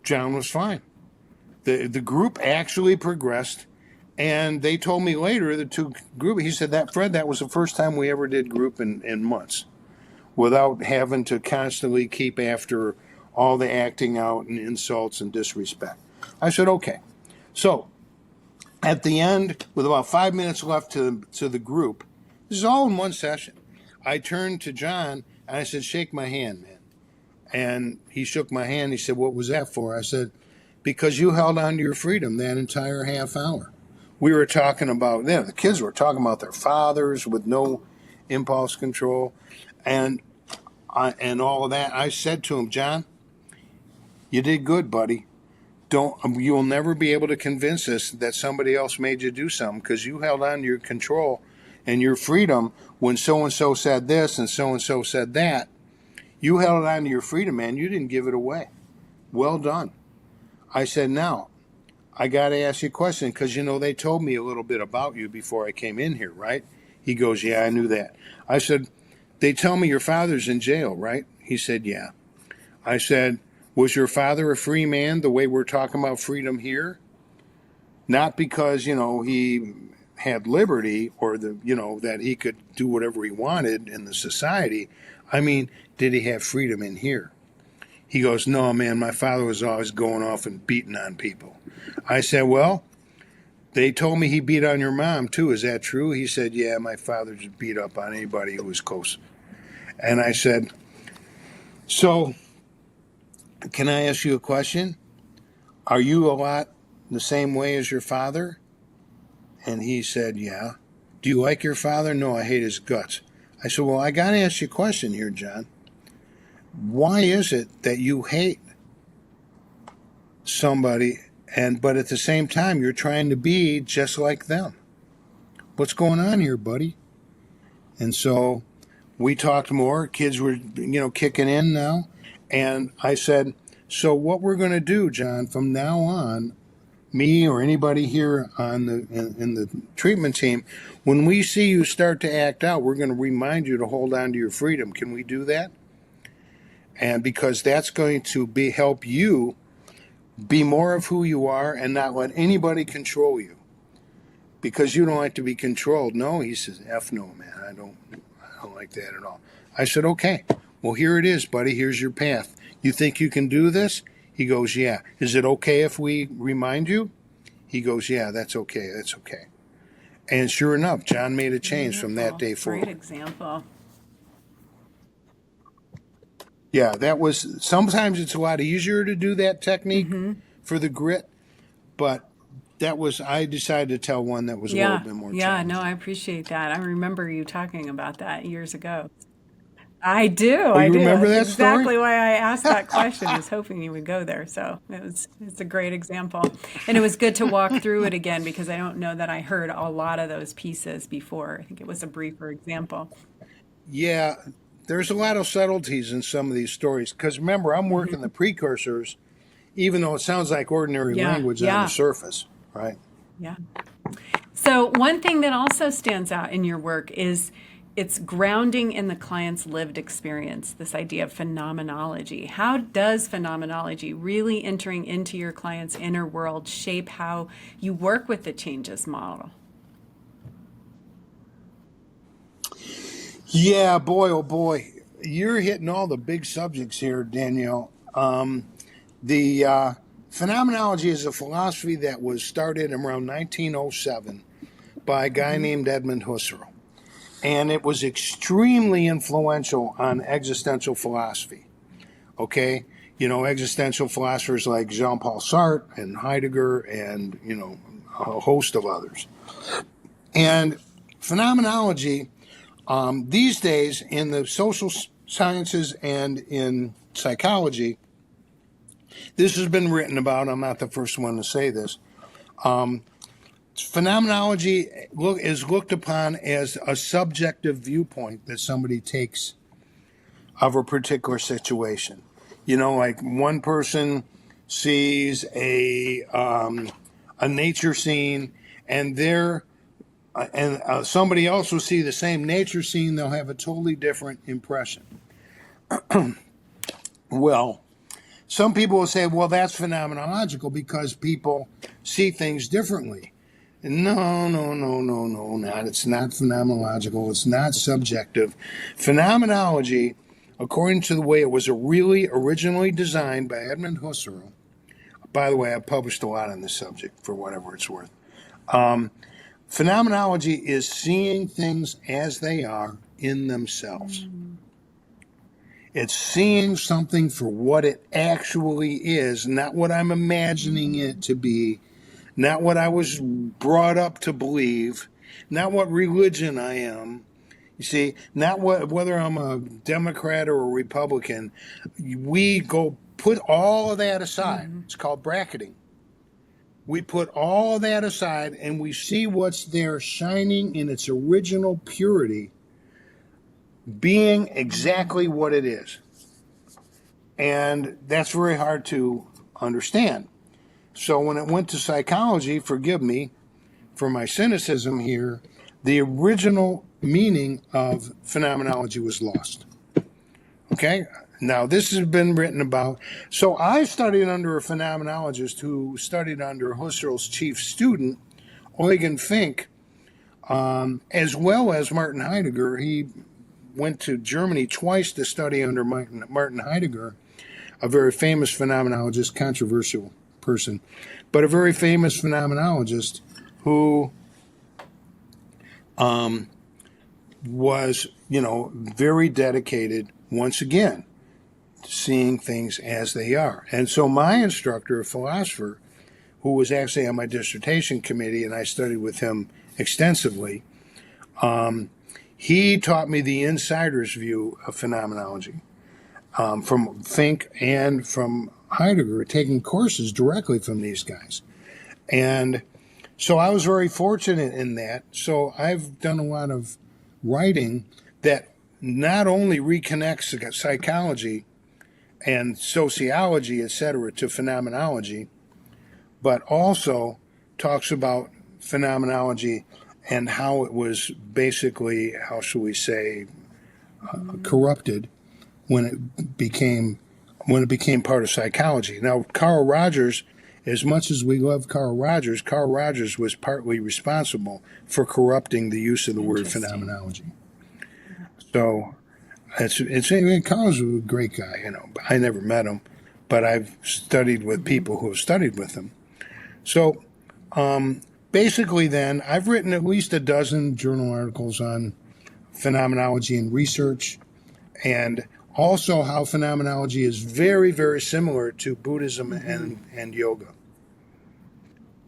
John was fine. The group actually progressed, and they told me later, the two group, he said, Fred, that was the first time we ever did group in months without having to constantly keep after all the acting out and insults and disrespect. I said, okay. So at the end, with about 5 minutes left to the group, this is all in one session, I turned to John and I said, shake my hand, man. And he shook my hand. He said, what was that for? I said, because you held on to your freedom that entire half hour. We were talking about, the kids were talking about their fathers with no impulse control, and and all of that. I said to him, John, you did good, buddy. You'll never be able to convince us that somebody else made you do something, because you held on to your control and your freedom when so and so said this and so said that. You held on to your freedom, man. You didn't give it away. Well done. I said, now, I got to ask you a question, because, they told me a little bit about you before I came in here, right? He goes, yeah, I knew that. I said, they tell me your father's in jail, right? He said, yeah. I said, was your father a free man the way we're talking about freedom here? Not because, he had liberty or that he could do whatever he wanted in the society. I mean, did he have freedom in here? He goes, no, man, my father was always going off and beating on people. I said, well, they told me he beat on your mom too. Is that true? He said, yeah, my father just beat up on anybody who was close. And I said, so can I ask you a question? Are you a lot the same way as your father? And he said, yeah. Do you like your father? No, I hate his guts. I said, well, I got to ask you a question here, John. Why is it that you hate somebody, but at the same time you're trying to be just like them? What's going on here, buddy? And so we talked more. Kids were, kicking in now. And I said, so what we're going to do, John, from now on, me or anybody here on in the treatment team, when we see you start to act out, we're going to remind you to hold on to your freedom. Can we do that? And because that's going to help you be more of who you are and not let anybody control you. Because you don't like to be controlled. No, he says, F no, man. I don't like that at all. I said, okay, well, here it is, buddy. Here's your path. You think you can do this? He goes, yeah. Is it okay if we remind you? He goes, yeah, that's okay. That's okay. And sure enough, John made a change from that day forward. Great example. Yeah, that was, sometimes it's a lot easier to do that technique for the grit, but I decided to tell one that was a little bit more challenging. Yeah, no, I appreciate that. I remember you talking about that years ago. I do. I do. Remember that That's story? exactly why I asked that question. I was hoping you would go there. So it's a great example. And it was good to walk through it again, because I don't know that I heard a lot of those pieces before. I think it was a briefer example. Yeah, there's a lot of subtleties in some of these stories. Because remember, I'm working the precursors, even though it sounds like ordinary language on the surface, right? Yeah. So one thing that also stands out in your work is it's grounding in the client's lived experience, this idea of phenomenology. How does phenomenology, really entering into your client's inner world, shape how you work with the changes model? Yeah, boy, oh boy. You're hitting all the big subjects here, Danielle. The phenomenology is a philosophy that was started around 1907 by a guy named Edmund Husserl. And it was extremely influential on existential philosophy. Okay? Existential philosophers like Jean-Paul Sartre and Heidegger and, a host of others. And phenomenology, these days in the social sciences and in psychology, this has been written about. I'm not the first one to say this. Phenomenology is looked upon as a subjective viewpoint that somebody takes of a particular situation. Like one person sees a nature scene, and somebody else will see the same nature scene. They'll have a totally different impression. Well, some people will say, well, that's phenomenological because people see things differently. No, not. It's not phenomenological. It's not subjective. Phenomenology, according to the way it was really originally designed by Edmund Husserl, by the way, I've published a lot on this subject for whatever it's worth. Phenomenology is seeing things as they are in themselves. It's seeing something for what it actually is, not what I'm imagining it to be, not what I was brought up to believe, not what religion I am. You see, not whether I'm a Democrat or a Republican, we go put all of that aside. It's called bracketing. We put all of that aside and we see what's there shining in its original purity, being exactly what it is. And that's very hard to understand. So when it went to psychology, forgive me for my cynicism here, the original meaning of phenomenology was lost. Okay? Now, this has been written about. So I studied under a phenomenologist who studied under Husserl's chief student, Eugen Fink, as well as Martin Heidegger. He went to Germany twice to study under Martin Heidegger, a very famous phenomenologist, controversial person, but a very famous phenomenologist who was, very dedicated, once again, to seeing things as they are. And so my instructor, a philosopher, who was actually on my dissertation committee, and I studied with him extensively, he taught me the insider's view of phenomenology, from Fink and from Heidegger, taking courses directly from these guys. And so I was very fortunate in that. So I've done a lot of writing that not only reconnects psychology and sociology, etc., to phenomenology, but also talks about phenomenology and how it was basically, how shall we say, corrupted when it became part of psychology. Now, Carl Rogers, as much as we love Carl Rogers was partly responsible for corrupting the use of the word phenomenology. So Carl's a great guy, I never met him, but I've studied with people who have studied with him. So basically then, I've written at least a dozen journal articles on phenomenology and research, and also how phenomenology is very, very similar to Buddhism and yoga.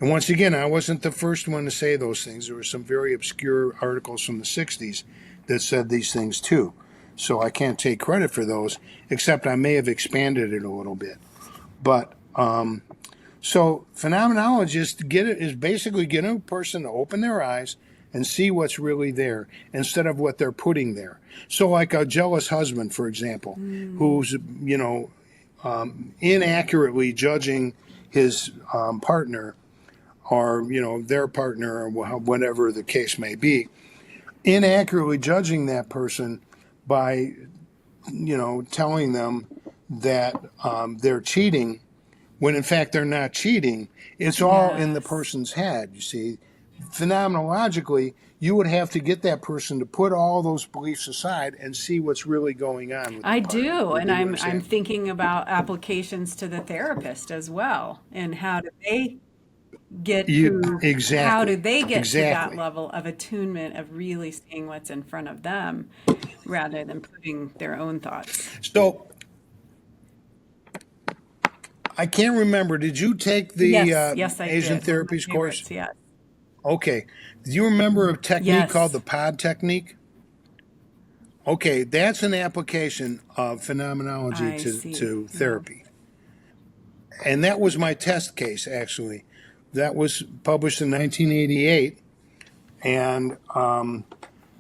And once again, I wasn't the first one to say those things. There were some very obscure articles from the 60s that said these things too. So I can't take credit for those, except I may have expanded it a little bit. But so phenomenologists is basically getting a person to open their eyes and see what's really there instead of what they're putting there. So like a jealous husband, for example, who's, inaccurately judging his partner or, their partner or whatever the case may be, inaccurately judging that person by, telling them that they're cheating when in fact they're not cheating. It's all in the person's head, you see. Phenomenologically, you would have to get that person to put all those beliefs aside and see what's really going on with I the partner. do, and I'm understand? thinking about applications to the therapist as well, and how do they get to Exactly. to that level of attunement of really seeing what's in front of them rather than putting their own thoughts. So I can't remember. Did you take the Yes, I Asian did. One of my therapies course? favorites, yes. Okay. Do you remember a technique called the Yes. pod technique? Okay, that's an application of phenomenology I see. to Yeah. therapy. And that was my test case, actually. That was published in 1988. And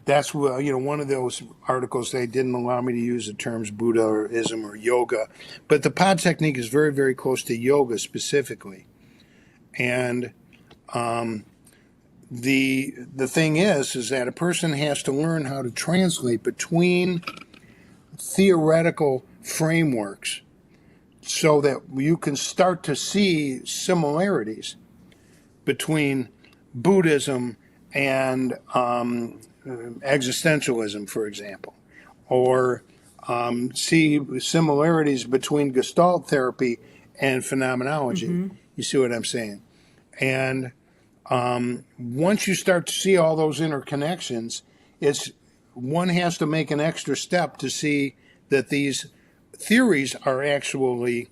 that's one of those articles they didn't allow me to use the terms Buddhism or yoga. But the pod technique is very, very close to yoga specifically. And the thing is that a person has to learn how to translate between theoretical frameworks so that you can start to see similarities between Buddhism and existentialism, for example, or see similarities between Gestalt therapy and phenomenology. You see what I'm saying? And once you start to see all those interconnections, one has to make an extra step to see that these theories are actually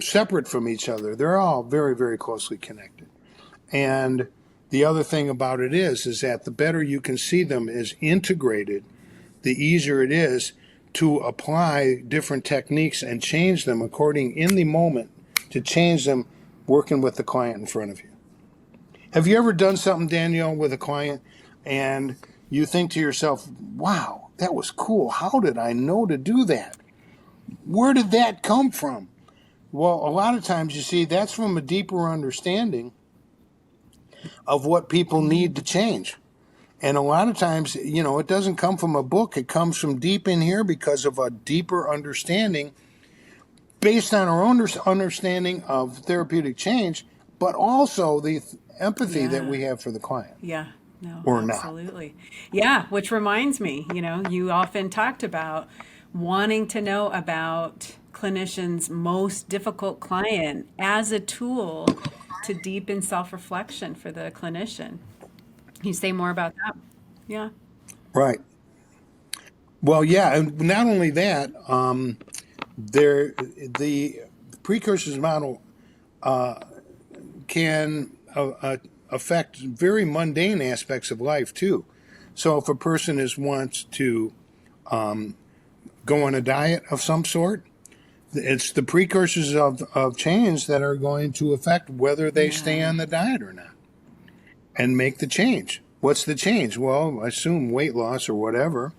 separate from each other. They're all very, very closely connected. And the other thing about it is that the better you can see them as integrated, the easier it is to apply different techniques and change them according in the moment to change them working with the client in front of you. Have you ever done something, Danielle, with a client and you think to yourself, wow, that was cool. How did I know to do that? Where did that come from? Well, a lot of times, you see, that's from a deeper understanding of what people need to change. And a lot of times, it doesn't come from a book. It comes from deep in here because of a deeper understanding based on our own understanding of therapeutic change, but also the empathy that we have for the client. Yeah. No, or absolutely. Yeah, which reminds me, you often talked about wanting to know about clinicians' most difficult client as a tool to deepen self-reflection for the clinician. Can you say more about that? Yeah. Right. Well, yeah, and not only that, the precursors model can affect very mundane aspects of life too. So if a person wants to go on a diet of some sort, it's the precursors of change that are going to affect whether they stay on the diet or not and make the change. What's the change? Well, I assume weight loss or whatever.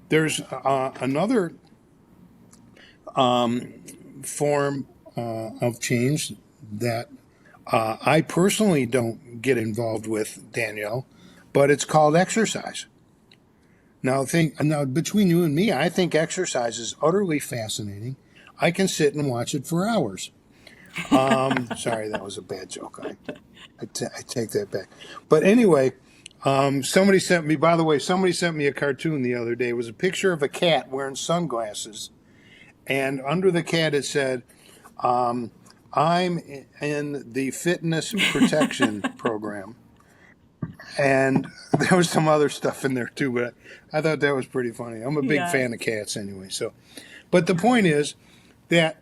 There's another form of change that I personally don't get involved with, Danielle, but it's called exercise. Now, between you and me, I think exercise is utterly fascinating. I can sit and watch it for hours. Sorry, that was a bad joke. I take that back. But anyway, somebody sent me a cartoon the other day. It was a picture of a cat wearing sunglasses. And under the cat, it said, I'm in the fitness protection program. And there was some other stuff in there too, but I thought that was pretty funny. I'm a big fan of cats anyway. But the point is that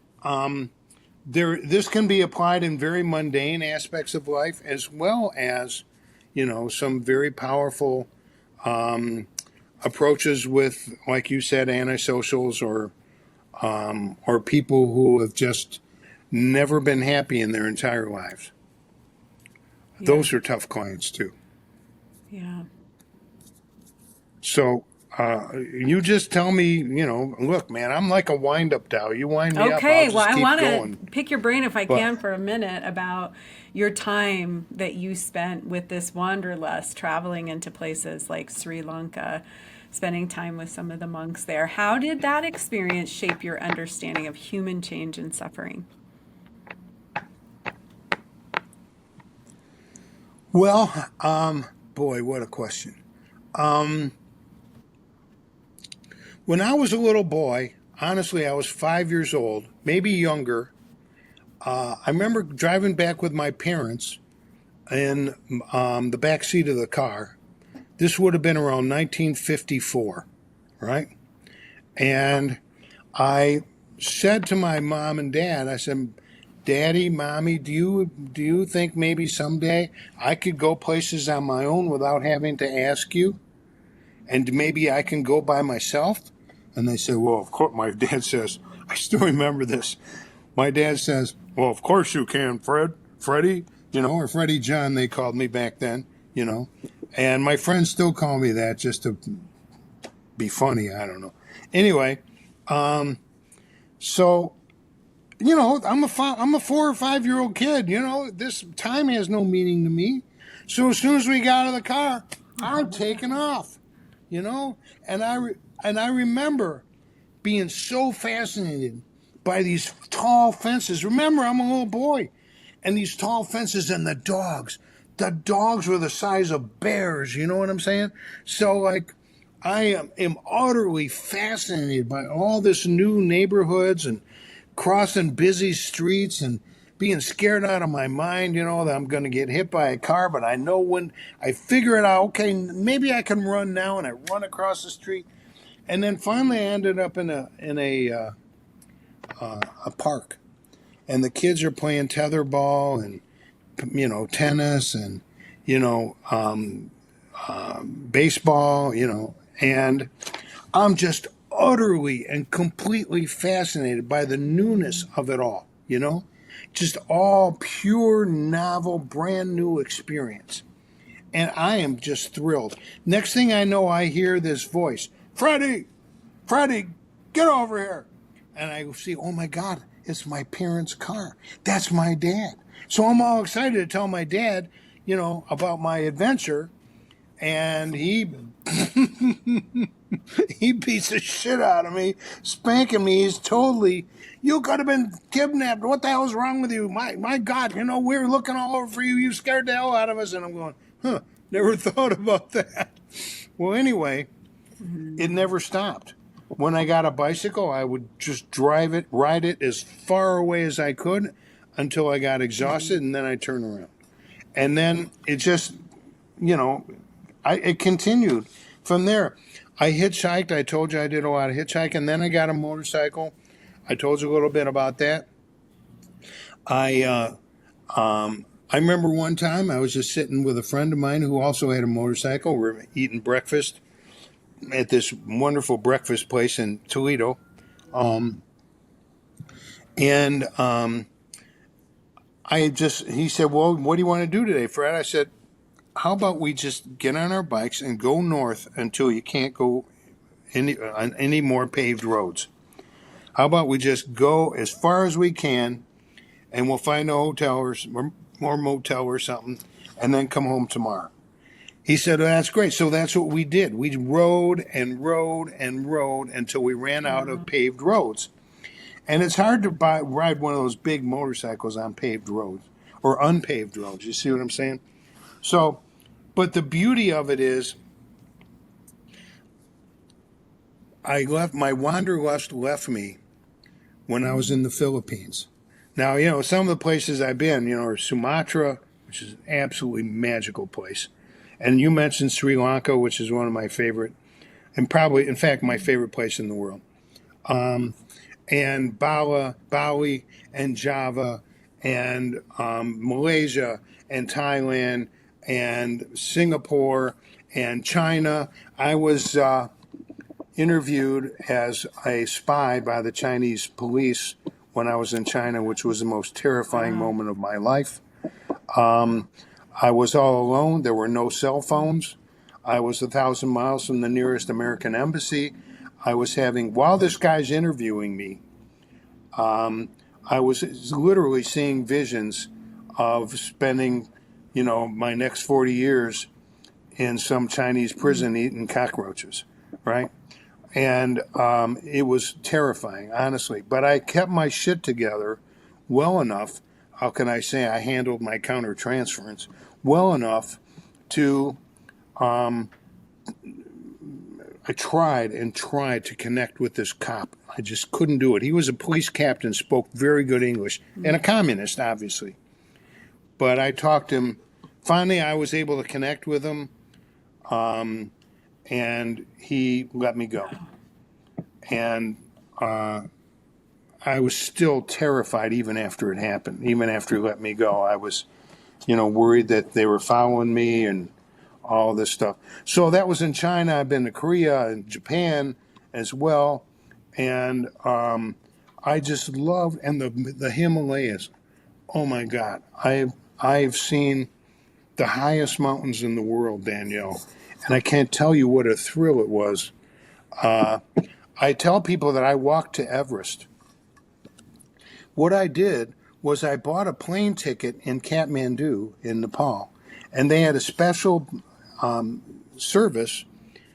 this can be applied in very mundane aspects of life, as well as, some very powerful approaches with, like you said, antisocials or people who have just never been happy in their entire lives. Yeah. Those are tough clients too. Yeah. So you just tell me, look, man, I'm like a wind-up doll. You wind me up, I'll just well, I keep want going. to pick your brain if I can for a minute about your time that you spent with this wanderlust, traveling into places like Sri Lanka, spending time with some of the monks there. How did that experience shape your understanding of human change and suffering? Well, boy, what a question. When I was a little boy, honestly, I was 5 years old, maybe younger. I remember driving back with my parents in the back seat of the car. This would have been around 1954, right? And I said to my mom and dad, I said, Daddy, Mommy, do you think maybe someday I could go places on my own without having to ask you? And maybe I can go by myself? And they said, well, of course. My dad says, I still remember this. My dad says, well, of course you can, Freddie, or Freddie John, they called me back then, And my friends still call me that just to be funny. I don't know. Anyway, so, I'm a 4 or 5 year old kid. This time has no meaning to me. So as soon as we got out of the car, I'm taking off, and I remember being so fascinated by these tall fences. Remember, I'm a little boy, and these tall fences and the dogs. The dogs were the size of bears, you know what I'm saying? So, I am utterly fascinated by all this new neighborhoods and crossing busy streets and being scared out of my mind, that I'm going to get hit by a car. But I know when I figure it out, okay, maybe I can run now, and I run across the street. And then finally I ended up in a park, and the kids are playing tetherball, and tennis and, you know, baseball, and I'm just utterly and completely fascinated by the newness of it all, just all pure, novel, brand new experience. And I am just thrilled. Next thing I know, I hear this voice, Freddie, get over here. And I see, oh my God, it's my parents' car. That's my dad. So I'm all excited to tell my dad, about my adventure. And he he beats the shit out of me, spanking me. He's totally, you could have been kidnapped. What the hell's wrong with you? My God, we were looking all over for you. You scared the hell out of us. And I'm going, never thought about that. Well, anyway, it never stopped. When I got a bicycle, I would just ride it as far away as I could until I got exhausted, and then I turn around. And then it just, it continued from there. I hitchhiked. I told you I did a lot of hitchhiking. Then I got a motorcycle. I told you a little bit about that. I remember one time I was just sitting with a friend of mine who also had a motorcycle. We were eating breakfast at this wonderful breakfast place in Toledo. He said, well, what do you want to do today, Fred? I said, how about we just get on our bikes and go north until you can't go on any more paved roads? How about we just go as far as we can, and we'll find a hotel or motel or something, and then come home tomorrow? He said, well, that's great. So that's what we did. We rode and rode and rode until we ran out of paved roads. And it's hard to ride one of those big motorcycles on paved roads or unpaved roads. You see what I'm saying? So, but the beauty of it is, my wanderlust left me when I was in the Philippines. Now, some of the places I've been, are Sumatra, which is an absolutely magical place. And you mentioned Sri Lanka, which is one of my favorite, and probably, in fact, my favorite place in the world. And Bali, and Java, and Malaysia, and Thailand, and Singapore, and China. I was interviewed as a spy by the Chinese police when I was in China, which was the most terrifying moment of my life. I was all alone. There were no cell phones. I was 1,000 miles from the nearest American embassy. While this guy's interviewing me, I was literally seeing visions of spending, my next 40 years in some Chinese prison eating cockroaches, right? And it was terrifying, honestly. But I kept my shit together well enough. How can I say I handled my countertransference well enough to, I tried to connect with this cop. I just couldn't do it. He was a police captain, spoke very good English, and a communist, obviously. But I talked to him. Finally, I was able to connect with him, and he let me go. And I was still terrified even after it happened. Even after he let me go, I was, worried that they were following me and all this stuff. So that was in China. I've been to Korea and Japan as well. And I just love, and the Himalayas. Oh my God. I've seen the highest mountains in the world, Danielle. And I can't tell you what a thrill it was. I tell people that I walked to Everest. What I did was I bought a plane ticket in Kathmandu in Nepal, and they had a special service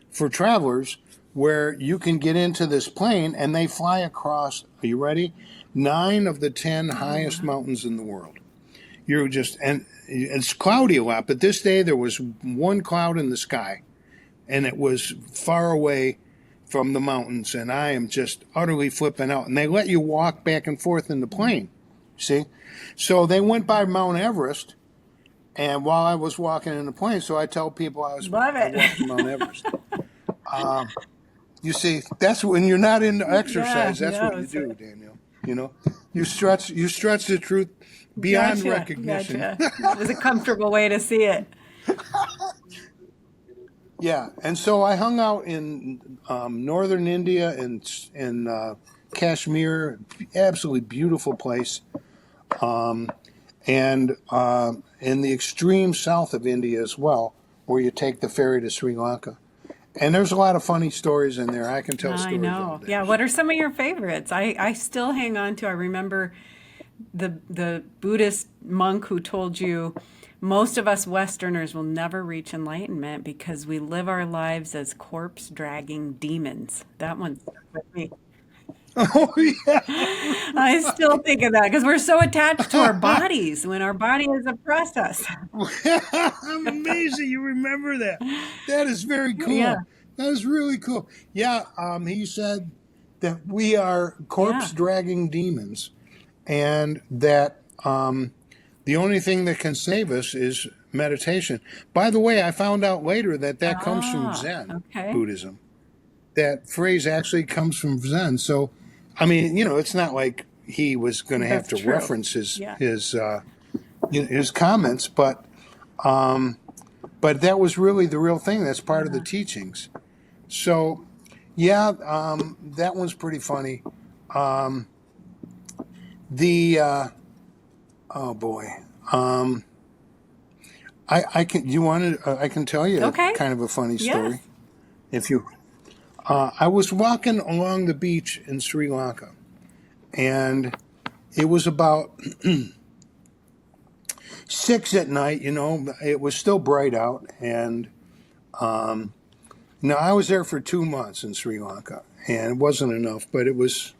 for travelers where you can get into this plane and they fly across, are you ready? 9 of the 10 highest mountains in the world. And it's cloudy a lot, but this day there was one cloud in the sky, and it was far away from the mountains, and I am just utterly flipping out. And they let you walk back and forth in the plane, see? So they went by Mount Everest, and while I was walking in the plane, so I tell people I walked to Mount Everest. You see, that's when you're not into exercise, that's what you do, Danielle. You know, you stretch the truth beyond Gotcha. recognition. Gotcha. It was a comfortable way to see it. Yeah, and so I hung out in northern India and in Kashmir, absolutely beautiful place, and in the extreme south of India as well, where you take the ferry to Sri Lanka. And there's a lot of funny stories in there. I can tell I stories all know. day. Yeah. What are some of your favorites? I still hang on to, I remember the Buddhist monk who told you most of us Westerners will never reach enlightenment because we live our lives as corpse dragging demons. That one stuck with me. Oh yeah, I still think of that because we're so attached to our bodies when our body is oppress us. I'm amazing. You remember that? That is very Yeah. cool. That is really cool. Yeah, he said that we are corpse Yeah. dragging demons, and that the only thing that can save us is meditation. By the way, I found out later that that comes from Ah, Zen okay. Buddhism. That phrase actually comes from Zen. So, I mean, it's not like he was going to have That's to true. reference Yeah. his comments, but that was really the real thing. That's part of the Yeah. teachings. So, yeah, that one's pretty funny. Um, the oh boy, um, I can you want to I can tell you Okay. kind of a funny Yes. story. If you, I was walking along the beach in Sri Lanka, and it was about 6 at night. It was still bright out, and now I was there for 2 months in Sri Lanka, and it wasn't enough, but it was,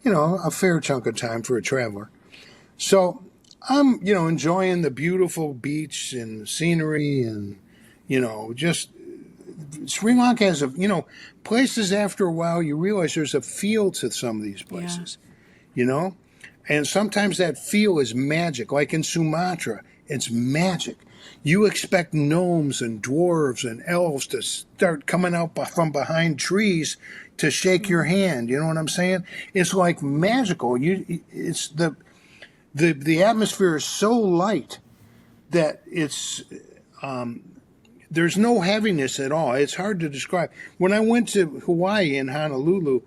a fair chunk of time for a traveler. So I'm, enjoying the beautiful beach and scenery and, just Sri Lanka has places after a while you realize there's a feel to some of these Yeah. places, you know? And sometimes that feel is magic. Like in Sumatra, it's magic. You expect gnomes and dwarves and elves to start coming out from behind trees to shake your hand. You know what I'm saying? It's like magical. It's the atmosphere is so light that there's no heaviness at all. It's hard to describe. When I went to Hawaii in Honolulu,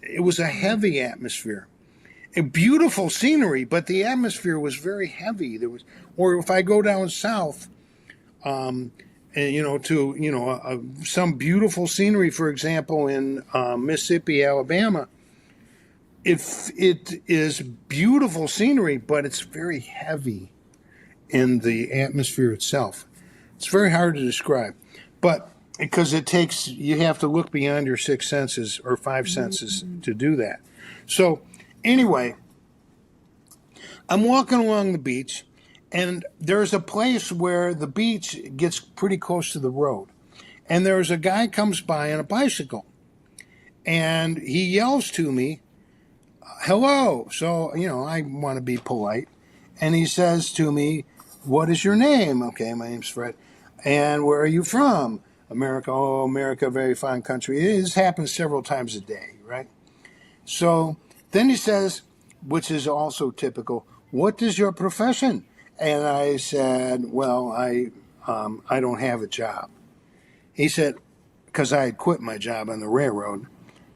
it was a heavy atmosphere. A beautiful scenery, but the atmosphere was very heavy. Or if I go down south, and to some beautiful scenery, for example, in Mississippi, Alabama, it is beautiful scenery, but it's very heavy in the atmosphere itself. It's very hard to describe, but because you have to look beyond your six senses or five senses Mhm. to do that. So anyway, I'm walking along the beach, and there's a place where the beach gets pretty close to the road. And there's a guy comes by on a bicycle, and he yells to me, "Hello." So, I want to be polite. And he says to me, "What is your name?" Okay, my name's Fred. "And where are you from?" "America." "Oh, America, very fine country." This happens several times a day, right? So then he says, which is also typical, "What is your profession?" And I said, "Well, I don't have a job." He said, because I had quit my job on the railroad.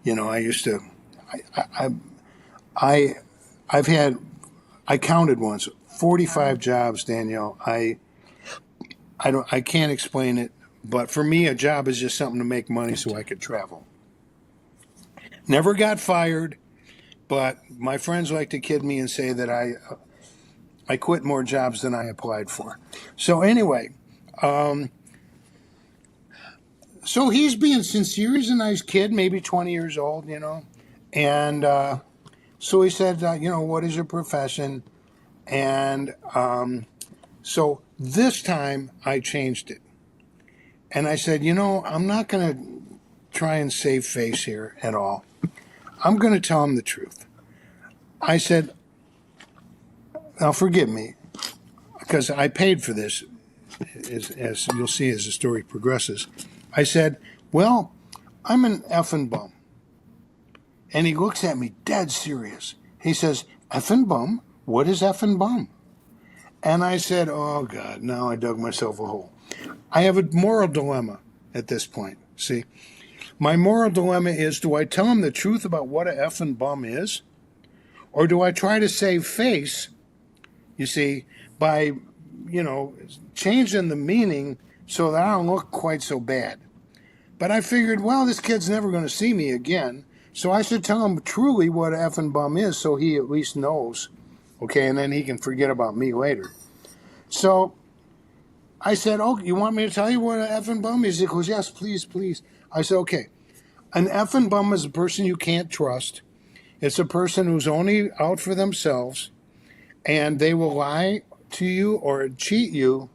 I used to, I, I, I've had, I counted once, 45 Wow. jobs, Danielle. I can't explain it, but for me, a job is just something to make money so Gotcha. I could travel. Never got fired, but my friends like to kid me and say that I quit more jobs than I applied for. So anyway, um, so he's being sincere. He's a nice kid, maybe 20 years old, and so he said, "What is your profession?" And so this time I changed it, and I said, "I'm not going to try and save face here at all. I'm going to tell him the truth." I said, "Now forgive me, because I paid for this, as you'll see as the story progresses." I said, "Well, I'm an effing bum." And he looks at me dead serious. He says, effing bum? What is effing bum? And I said, oh, God, now I dug myself a hole. I have a moral dilemma at this point, see? My moral dilemma is, do I tell him the truth about what a effing bum is? Or do I try to save face, you see, by, changing the meaning so that I don't look quite so bad? But I figured, well, this kid's never going to see me again, so I should tell him truly what a effing bum is so he at least knows, okay, and then he can forget about me later. So I said, oh, you want me to tell you what an effing bum is? He goes, yes, please, please. I said, okay. An effing bum is a person you can't trust. It's a person who's only out for themselves, and they will lie to you or cheat you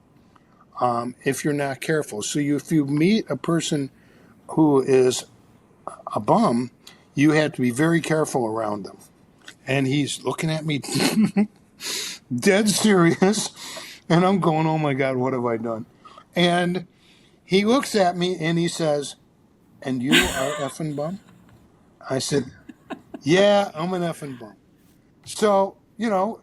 if you're not careful. So if you meet a person who is a bum, you have to be very careful around them. And he's looking at me dead serious, and I'm going, oh my God, what have I done? And he looks at me and he says, and you are effing bum? I said, yeah, I'm an effing bum. So,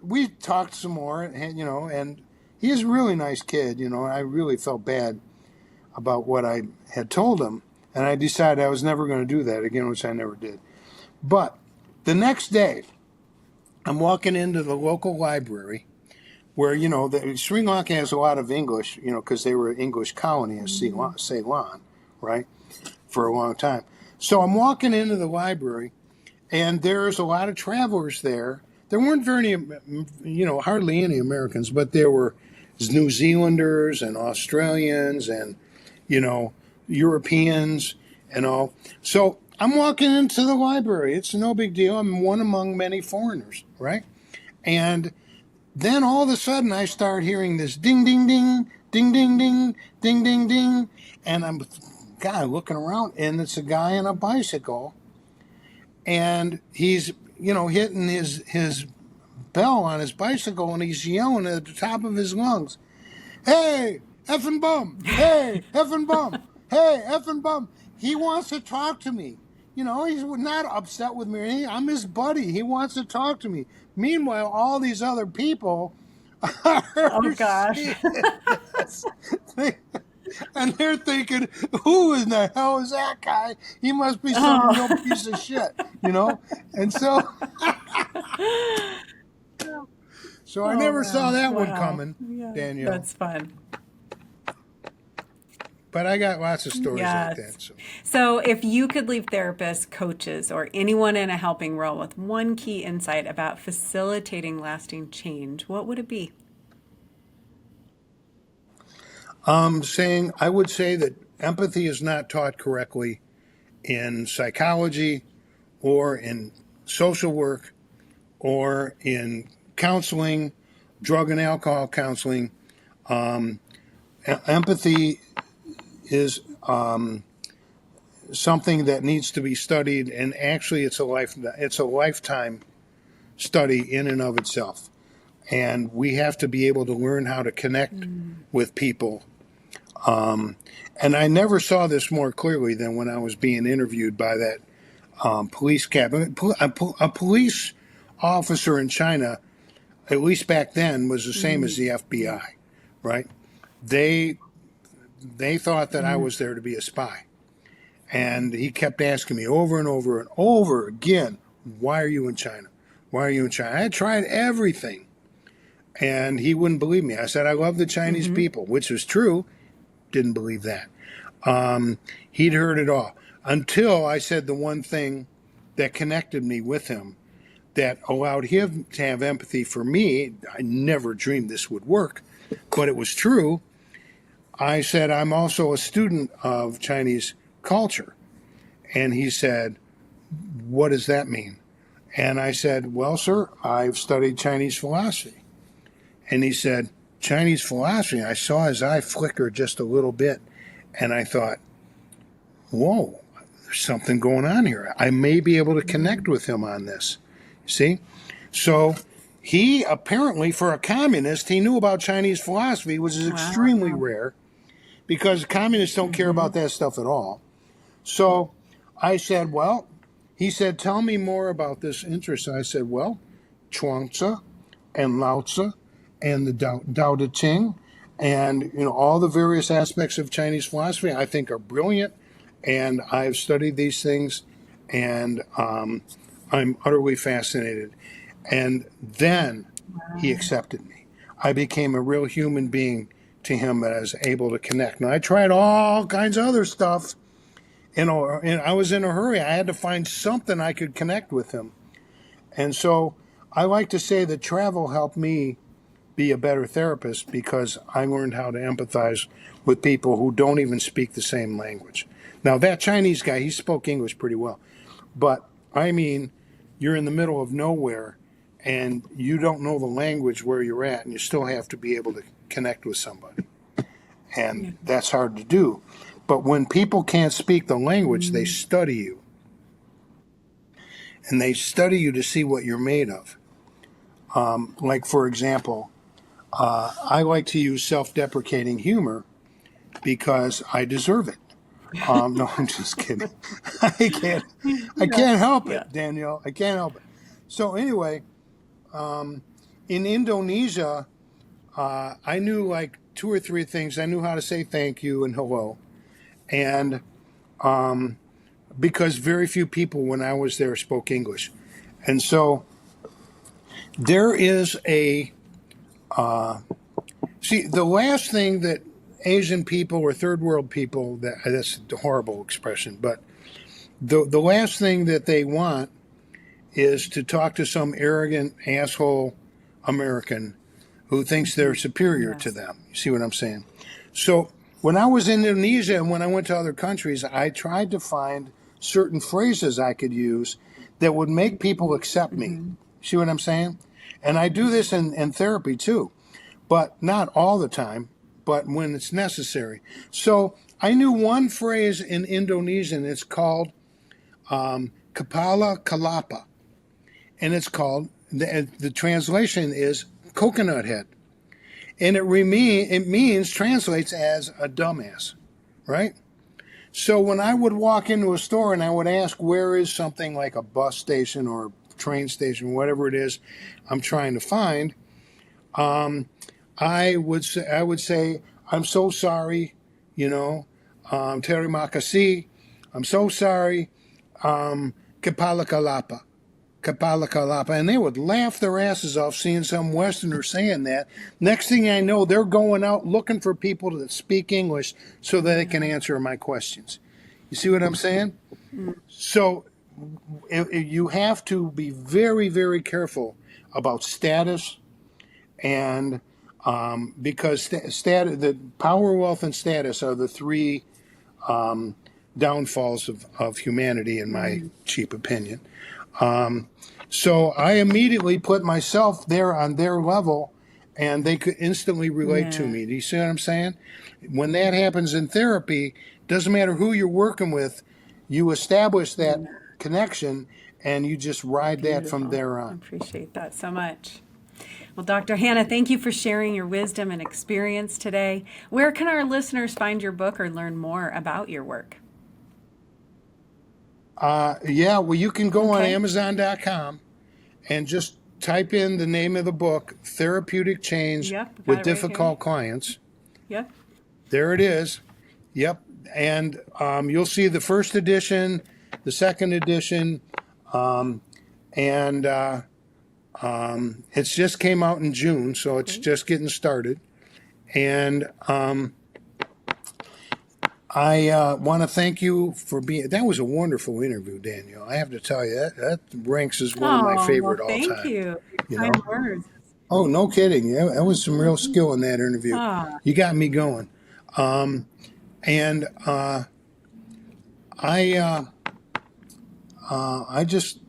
we talked some more, and he's a really nice kid, I really felt bad about what I had told him, and I decided I was never going to do that again, which I never did. But the next day, I'm walking into the local library where, Sri Lanka has a lot of English, because they were an English colony of Ceylon, right, for a long time. So I'm walking into the library, and there's a lot of travelers there. There weren't very, hardly any Americans, but there were New Zealanders and Australians and, Europeans and all. So I'm walking into the library. It's no big deal. I'm one among many foreigners, right? And then all of a sudden I start hearing this ding, ding, ding, ding, ding, ding, ding, ding, ding. And I'm looking around, and it's a guy on a bicycle. And he's, hitting his bell on his bicycle, and he's yelling at the top of his lungs, hey, effing bum, hey, effing bum, hey, effing bum. He wants to talk to me. He's not upset with me. I'm his buddy. He wants to talk to me. Meanwhile, all these other people are Oh, gosh. and they're thinking, who in the hell is that guy? He must be some real piece of shit, And so, I never saw that one coming, Danielle. That's fun. But I got lots of stories like that. So if you could leave therapists, coaches, or anyone in a helping role with one key insight about facilitating lasting change, what would it be? I would say that empathy is not taught correctly in psychology or in social work or in counseling, drug and alcohol counseling. Empathy is something that needs to be studied, and actually it's a lifetime study in and of itself. And we have to be able to learn how to connect with people. And I never saw this more clearly than when I was being interviewed by that police captain. A police officer in China, at least back then, was the same as the FBI, right? They thought that I was there to be a spy. And he kept asking me over and over and over again, why are you in China? Why are you in China? I had tried everything. And he wouldn't believe me. I said, I love the Chinese people, which was true. Didn't believe that. He'd heard it all until I said the one thing that connected me with him, that allowed him to have empathy for me. I never dreamed this would work, but it was true. I said, I'm also a student of Chinese culture. And he said, what does that mean? And I said, well, sir, I've studied Chinese philosophy. And he said, Chinese philosophy? I saw his eye flicker just a little bit, and I thought, whoa, there's something going on here. I may be able to connect with him on this. See? So he apparently, for a communist, he knew about Chinese philosophy, which is extremely rare, because communists don't care about that stuff at all. So I said, well, he said, tell me more about this interest. I said, well, Chuang Tzu and Lao Tzu and the Tao Te Ching and all the various aspects of Chinese philosophy I think are brilliant, and I've studied these things, and I'm utterly fascinated. And then he accepted me. I became a real human being to him that I was able to connect. Now I tried all kinds of other stuff, and I was in a hurry. I had to find something I could connect with him. And so I like to say that travel helped me be a better therapist because I learned how to empathize with people who don't even speak the same language. Now, that Chinese guy, he spoke English pretty well. But, I mean, you're in the middle of nowhere and you don't know the language where you're at, and you still have to be able to connect with somebody. And that's hard to do. But when people can't speak the language, they study you. And they study you to see what you're made of. Like, for example, I like to use self-deprecating humor because I deserve it. No, I'm just kidding. I can't help it, Danielle. I can't help it. So anyway, in Indonesia, I knew like 2 or 3 things. I knew how to say thank you and hello. And because very few people when I was there spoke English. And so there is the last thing that Asian people or third world people, that's a horrible expression, but the last thing that they want is to talk to some arrogant asshole American who thinks they're superior to them. You see what I'm saying? So when I was in Indonesia and when I went to other countries, I tried to find certain phrases I could use that would make people accept me. See what I'm saying? And I do this in therapy too, but not all the time, but when it's necessary. So I knew one phrase in Indonesian. It's called Kepala Kelapa. And it's called, the translation is coconut head. And it translates as a dumbass, right? So when I would walk into a store and I would ask, where is something like a bus station or train station, whatever it is I'm trying to find, I would say, I'm so sorry, terima kasih, I'm so sorry, Kepala Kelapa. And they would laugh their asses off seeing some Westerner saying that. Next thing I know, they're going out looking for people that speak English so that they can answer my questions. You see what I'm saying? So you have to be very, very careful about status, and because the power, wealth, and status are the 3 downfalls of humanity, in my cheap opinion. So I immediately put myself there on their level, and they could instantly relate to me. Do you see what I'm saying? When that happens in therapy, doesn't matter who you're working with, you establish that connection, and you just ride that from there on. I appreciate that so much. Well, Dr. Hanna, thank you for sharing your wisdom and experience today. Where can our listeners find your book or learn more about your work? Well, you can go on Amazon.com and just type in the name of the book, Therapeutic Change with Difficult Clients. Yep. There it is. Yep. And you'll see the first edition, the second edition, and it's just came out in June, so it's just getting started. And I want to thank you for being. That was a wonderful interview, Danielle. I have to tell you that ranks as one of my favorite all time. Thank you. Kind words. Oh, no kidding. That was some real skill in that interview. You got me going. I just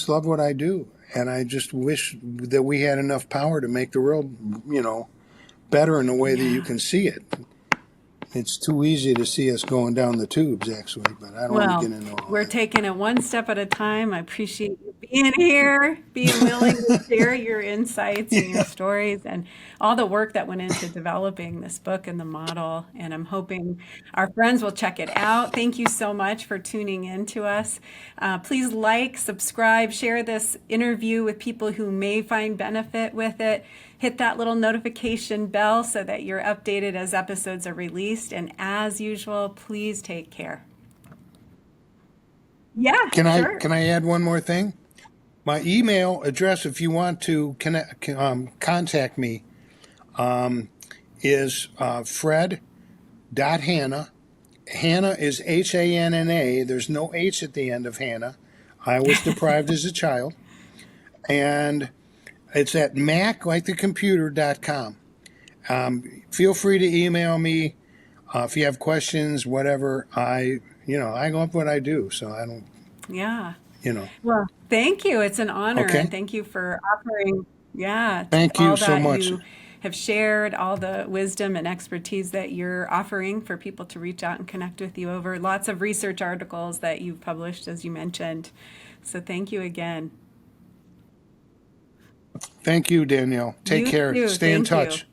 love what I do, and I just wish that we had enough power to make the world, better in the way that you can see it. It's too easy to see us going down the tubes, actually, but I don't want to get into all we're that. taking it one step at a time. I appreciate you being here, being willing to share your insights and your stories and all the work that went into developing this book and the model. And I'm hoping our friends will check it out. Thank you so much for tuning in to us. Please like, subscribe, share this interview with people who may find benefit with it. Hit that little notification bell so that you're updated as episodes are released. And as usual, please take care. Yeah, Can I sure. can I add one more thing? My email address, if you want to contact me, is fred.hanna. Hanna is Hanna. There's no H at the end of Hanna. I was deprived as a child. And it's at Mac, like the computer.com. Feel free to email me if you have questions, whatever. I love what I do, so I don't, Yeah. you know. Well, thank you. It's an honor. And Okay. thank you for offering, yeah, Thank you all so that much. you have shared, all the wisdom and expertise that you're offering for people to reach out and connect with you over. Lots of research articles that you've published, as you mentioned. So thank you again. Thank you, Danielle. Take You care. too. Stay in Thank you. touch.